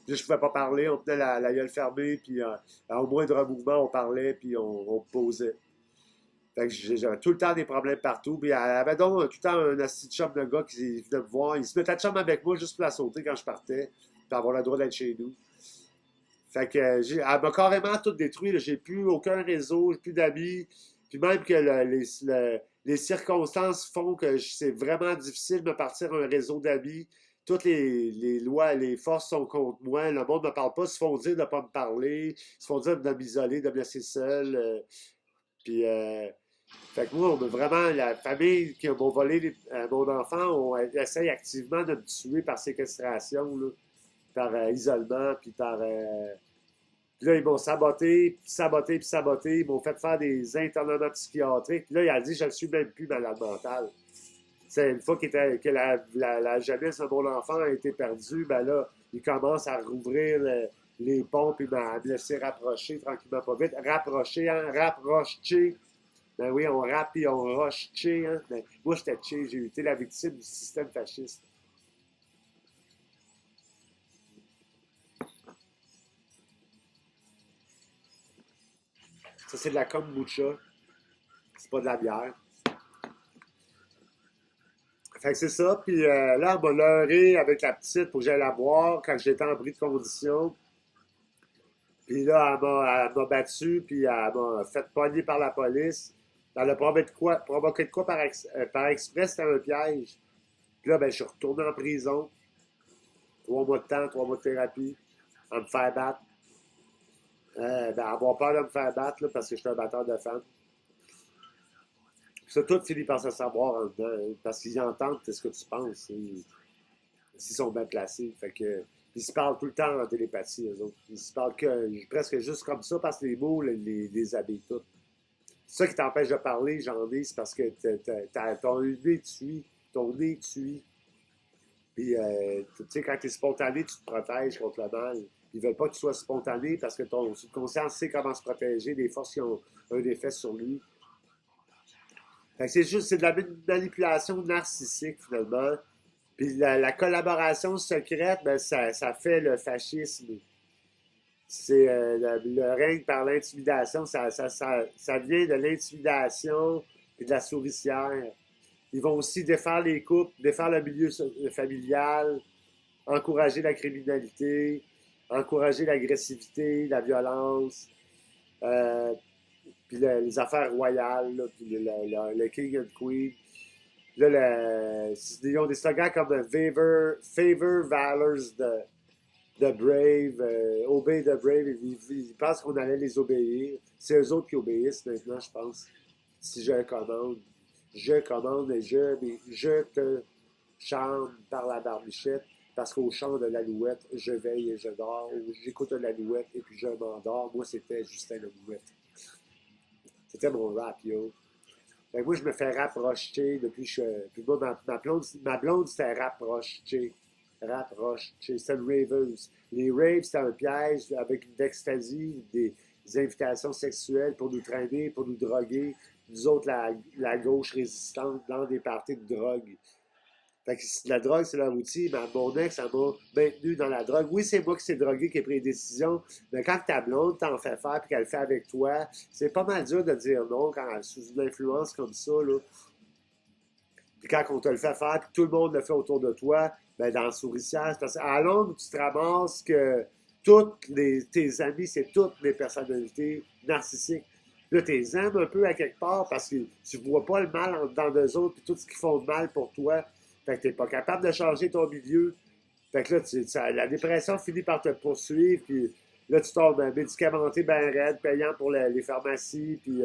Puis je pouvais pas parler, on tenait la gueule fermée, puis au moindre mouvement, on parlait, puis on posait. Fait que j'avais tout le temps des problèmes partout. Puis elle avait donc tout le temps un assis de chum de gars qui venait me voir. Il se mettait de chum avec moi juste pour la sauter quand je partais, puis avoir le droit d'être chez nous. Fait que elle m'a carrément tout détruit. J'ai plus aucun réseau, j'ai plus d'amis. Puis même que les circonstances font que c'est vraiment difficile de me partir un réseau d'amis. Toutes les lois, les forces sont contre moi. Le monde ne me parle pas. Ils se font dire de ne pas me parler. Ils se font dire de m'isoler, de me laisser seul. Puis, fait que moi, on a vraiment, la famille qui m'a volé mon enfant, on essaye activement de me tuer par séquestration, là, par isolement, puis par. Puis là, ils m'ont saboté, puis saboté, puis saboté. Ils m'ont fait faire des internements psychiatriques. Puis là, il a dit, je ne suis même plus malade mental. C'est une fois que la jeunesse de mon enfant a été perdue, ben là, il commence à rouvrir les ponts, puis à me laisser rapprocher tranquillement, pas vite. Rapprocher, hein, rapprocher. Ben oui, on rappe et on roche tché, hein. Ben, moi, j'étais tché, j'ai été la victime du système fasciste. Ça, c'est de la kombucha. C'est pas de la bière. Fait que c'est ça. Puis là, elle m'a leurré avec la petite pour que j'aille la boire quand j'étais en bris de condition. Puis là, elle m'a battu, puis elle m'a fait pogner par la police. Elle a provoqué de quoi par exprès, c'était un piège. Puis là, ben, je suis retourné en prison. 3 mois de temps, 3 mois de thérapie, à me faire battre. Ben, avoir peur de me faire battre, là, parce que je suis un batteur de femmes. Ça, tout finit par se savoir en dedans, hein, parce qu'ils entendent ce que tu penses. S'ils sont bien placés. Fait que, ils se parlent tout le temps en télépathie, eux autres. Ils se parlent presque juste comme ça, parce que les mots les habillent tous. C'est ça qui t'empêche de parler, j'en ai, c'est parce que ton nez tue. Ton nez tue. Puis, tu sais, quand tu es spontané, tu te protèges contre le mal. Ils veulent pas que tu sois spontané parce que ton subconscient sait comment se protéger des forces qui ont un effet sur lui. Fait que c'est de la manipulation narcissique, finalement. Puis la collaboration secrète, ben, ça fait le fascisme. C'est le règne par l'intimidation. Ça vient de l'intimidation et de la souricière. Ils vont aussi défaire les couples, défaire le milieu familial, encourager la criminalité, encourager l'agressivité, la violence, euh, puis les affaires royales, là, puis le King and Queen. Là, ils ont des slogans comme Favor Valors de Brave, Obey the Brave. Ils pensent qu'on allait les obéir. C'est eux autres qui obéissent maintenant, je pense. Si je commande et je te charme par la barbichette. Parce qu'au chant de l'alouette, je veille et je dors. J'écoute l'alouette et puis je m'endors. Moi, c'était Justin Alouette. C'était mon rap, yo. Fait que moi, je me fais rapprocher depuis que je. Puis moi, ma blonde c'était rapprocher. Rapprocher. C'était le raveuse. Les raves, c'était un piège avec une ecstasy, des invitations sexuelles pour nous traîner, pour nous droguer. Nous autres, la gauche résistante dans des parties de drogue. Fait que la drogue, c'est leur outil. Mais mon ex, ça m'a maintenu dans la drogue. Oui, c'est moi qui s'est drogué, qui ai pris des décisions. Mais quand ta blonde t'en fait faire et qu'elle le fait avec toi, c'est pas mal dur de dire non quand elle est sous une influence comme ça, là. Puis quand on te le fait faire, puis tout le monde le fait autour de toi, ben dans la souricière, c'est parce qu'à longue, tu te ramasses que tes amis, c'est toutes des personnalités narcissiques. Là, tu les aimes un peu à quelque part parce que tu vois pas le mal en dedans d'eux autres, puis tout ce qu'ils font de mal pour toi. Fait que t'es pas capable de changer ton milieu. Fait que là, la dépression finit par te poursuivre, puis là, tu tombes médicamenté, ben raide, payant pour les pharmacies, puis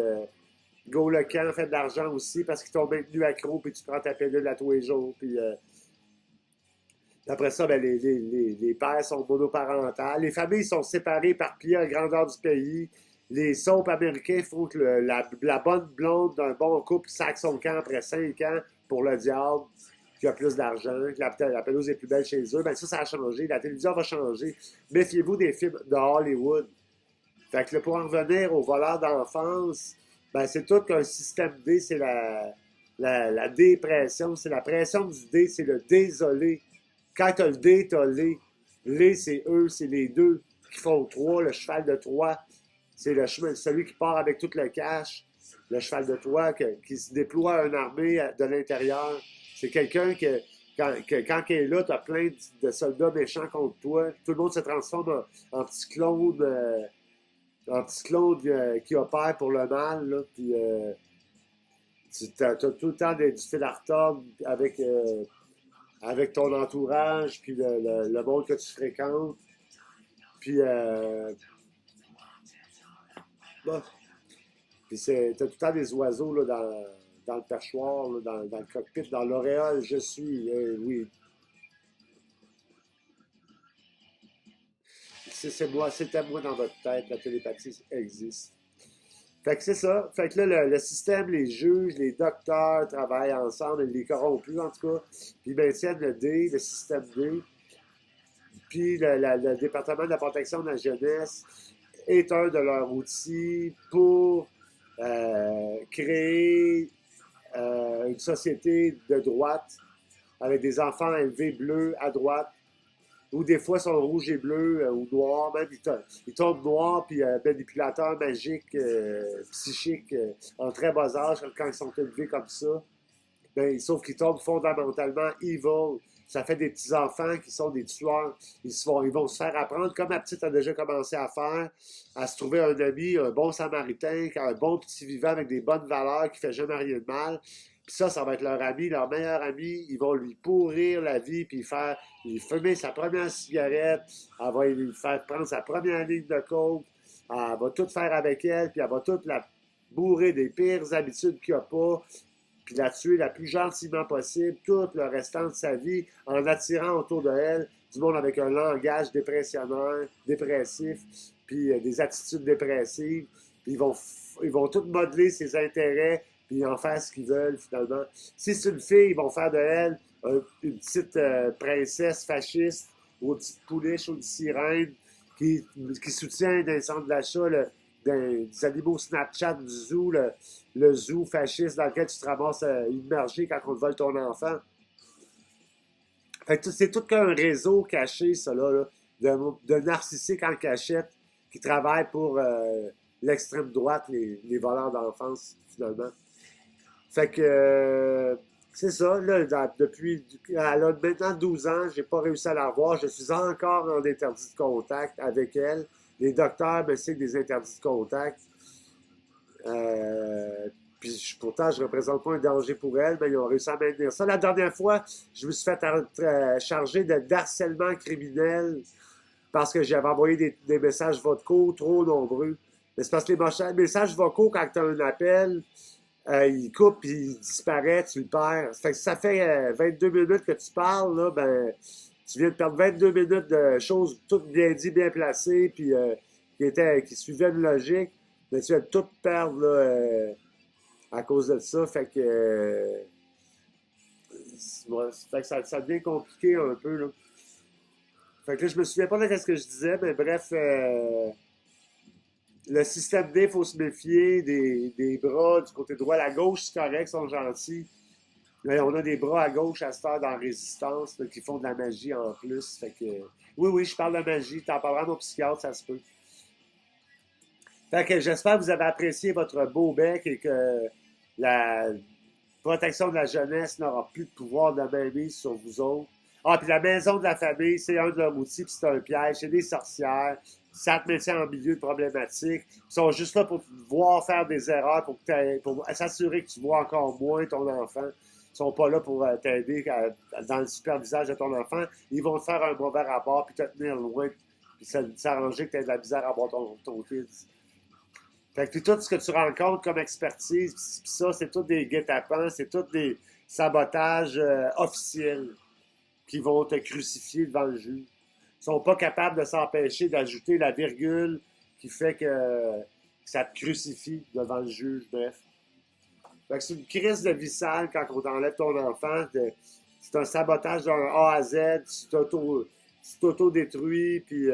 go le camp, fait de l'argent aussi, parce qu'ils t'ont maintenu accro, puis tu prends ta pilule à tous les jours, puis après ça, ben, les pères sont monoparentales, les familles sont séparées, éparpillées à la grandeur du pays, les soaps américains font que la bonne blonde d'un bon couple sac son camp après 5 ans pour le diable, qui a plus d'argent, que la pelouse est plus belle chez eux, ben ça a changé. La télévision va changer. Méfiez-vous des films de Hollywood. Fait que là, pour en revenir aux voleurs d'enfance, ben c'est tout qu'un système D, c'est la dépression, c'est la pression du D, c'est le désolé. Quand t'as le D, t'as les. Les, c'est eux, c'est les deux qui font 3, le cheval de 3. C'est celui qui part avec tout le cash, le cheval de 3, qui se déploie une armée de l'intérieur. C'est quelqu'un quand il est là, tu as plein de soldats méchants contre toi. Tout le monde se transforme en petit clone, qui opère pour le mal. Là, puis, tu as tout le temps du fil à retordre avec ton entourage, puis le monde que tu fréquentes. Puis, bon. Puis t'as tout le temps des oiseaux là, dans le perchoir, là, dans le cockpit, dans l'auréole, je suis, oui. C'était moi dans votre tête, la télépathie existe. Fait que c'est ça. Fait que là, le système, les juges, les docteurs travaillent ensemble, les corrompus en tout cas, puis ils maintiennent le D, le système D. Puis le département de la protection de la jeunesse est un de leurs outils pour créer une société de droite avec des enfants élevés bleus à droite, ou des fois sont rouges et bleus ou noirs, même ils tombent noirs, puis manipulateur magique, psychique, en très bas âge, quand ils sont élevés comme ça. Ben, sauf qu'ils tombent fondamentalement evil. Ça fait des petits-enfants qui sont des tueurs. Ils vont se faire apprendre, comme ma petite a déjà commencé à faire, à se trouver un ami, un bon samaritain, un bon petit vivant avec des bonnes valeurs, qui fait jamais rien de mal. Puis ça va être leur ami, leur meilleur ami. Ils vont lui pourrir la vie, puis lui fumer sa première cigarette. Elle va lui faire prendre sa première ligne de coke. Elle va tout faire avec elle, puis elle va toute la bourrer des pires habitudes qu'il n'y a pas, puis la tuer la plus gentiment possible, tout le restant de sa vie, en attirant autour de elle du monde avec un langage dépressionneur, dépressif, puis des attitudes dépressives. Puis ils vont tout modeler ses intérêts, puis en faire ce qu'ils veulent, finalement. Si c'est une fille, ils vont faire de elle une petite princesse fasciste, aux petites pouliches, aux petites sirènes, qui soutient dans les centres d'achat des animaux Snapchat du zoo, le zoo fasciste dans lequel tu te ramasses immergé quand on te vole ton enfant. Fait que c'est tout qu'un réseau caché, ça, là, de narcissiques en cachette qui travaillent pour l'extrême droite, les voleurs d'enfance, finalement. Fait que c'est ça, là, depuis, elle a maintenant 12 ans, j'ai pas réussi à la revoir, je suis encore en interdit de contact avec elle. Les docteurs me signent des interdits de contact. Puis pourtant, je ne représente pas un danger pour elle, mais ils ont réussi à maintenir ça. La dernière fois, je me suis fait charger d'harcèlement criminel parce que j'avais envoyé des messages vocaux trop nombreux. Mais c'est parce que les messages vocaux, quand tu as un appel, il coupe et il disparaît, tu le perds. Fait que si ça fait 22 minutes que tu parles, là, ben, tu viens de perdre 22 minutes de choses toutes bien dites, bien placées, puis qui suivaient une logique, mais tu viens de tout perdre là, à cause de ça. Fait que, ça devient compliqué un peu. Là. Fait que là, je me souviens pas de ce que je disais, mais bref, le système D, il faut se méfier des bras du côté droit. La gauche, c'est correct, ils sont gentils. Mais on a des bras à gauche à se faire dans la résistance là, qui font de la magie en plus. Fait que, oui, je parle de magie. T'en parleras à mon psychiatre, ça se peut. Fait que j'espère que vous avez apprécié votre beau bec et que la protection de la jeunesse n'aura plus de pouvoir de mainmise sur vous autres. Ah, puis la maison de la famille, c'est un de leurs outils, puis c'est un piège. C'est des sorcières. Ça te met en milieu de problématique. Ils sont juste là pour te voir faire des erreurs, pour s'assurer que tu vois encore moins ton enfant. Ils sont pas là pour t'aider dans le supervisage de ton enfant. Ils vont te faire un mauvais rapport, puis te tenir loin, puis s'arranger que tu aies de la misère à avoir ton kid. Fait que puis tout ce que tu rencontres comme expertise, pis ça, c'est tout des guet-apens, c'est tout des sabotages officiels qui vont te crucifier devant le juge. Ils sont pas capables de s'empêcher d'ajouter la virgule qui fait que ça te crucifie devant le juge, bref. Fait que c'est une crise de vie sale quand on t'enlève ton enfant. C'est un sabotage d'un A à Z, tu t'auto-détruis, puis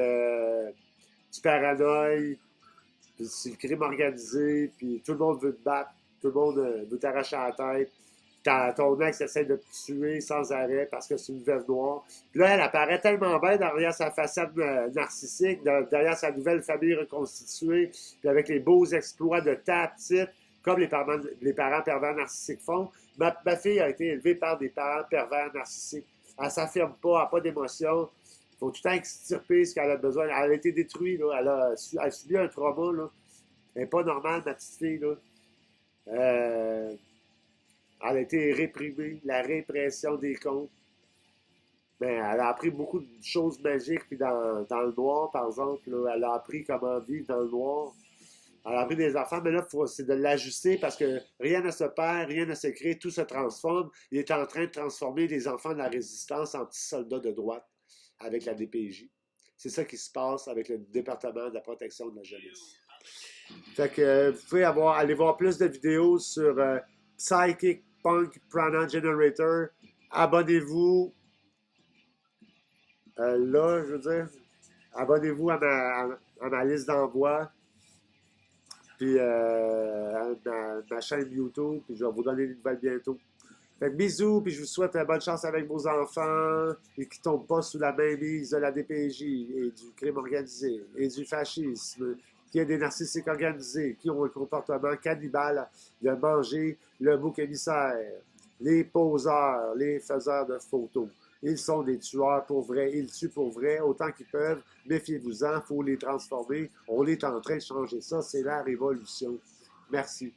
tu paranoïes. Puis c'est le crime organisé, puis tout le monde veut te battre, tout le monde veut t'arracher la tête. Ton ex essaie de te tuer sans arrêt parce que c'est une veuve noire. Puis là, elle apparaît tellement bien derrière sa façade narcissique, derrière sa nouvelle famille reconstituée, puis avec les beaux exploits de ta petite, comme les parents pervers narcissiques font. Ma fille a été élevée par des parents pervers narcissiques. Elle s'affirme pas, elle n'a pas d'émotion. Il faut tout le temps extirper ce qu'elle a besoin. Elle a été détruite, là. Elle a subi un trauma, là. Elle n'est pas normale, ma petite fille, là. Elle a été réprimée, la répression des comptes. Mais elle a appris beaucoup de choses magiques, puis dans le noir, par exemple, là, elle a appris comment vivre dans le noir. Elle a appris des enfants, mais là, c'est de l'ajuster parce que rien ne se perd, rien ne se crée, tout se transforme. Il est en train de transformer les enfants de la résistance en petits soldats de droite avec la DPJ. C'est ça qui se passe avec le département de la protection de la jeunesse. Fait que vous pouvez aller voir plus de vidéos sur Psychic Punk Prana Generator. Abonnez-vous. Là, je veux dire, abonnez-vous à ma liste d'envoi. Puis à ma chaîne YouTube. Puis je vais vous donner des nouvelles bientôt. Fait que bisous, puis je vous souhaite bonne chance avec vos enfants et qu'ils ne tombent pas sous la mainmise de la DPJ et du crime organisé et du fascisme, qu'il y ait des narcissiques organisés qui ont un comportement cannibale de manger le bouc émissaire, les poseurs, les faiseurs de photos. Ils sont des tueurs pour vrai, ils tuent pour vrai autant qu'ils peuvent. Méfiez-vous-en, il faut les transformer. On est en train de changer ça, c'est la révolution. Merci.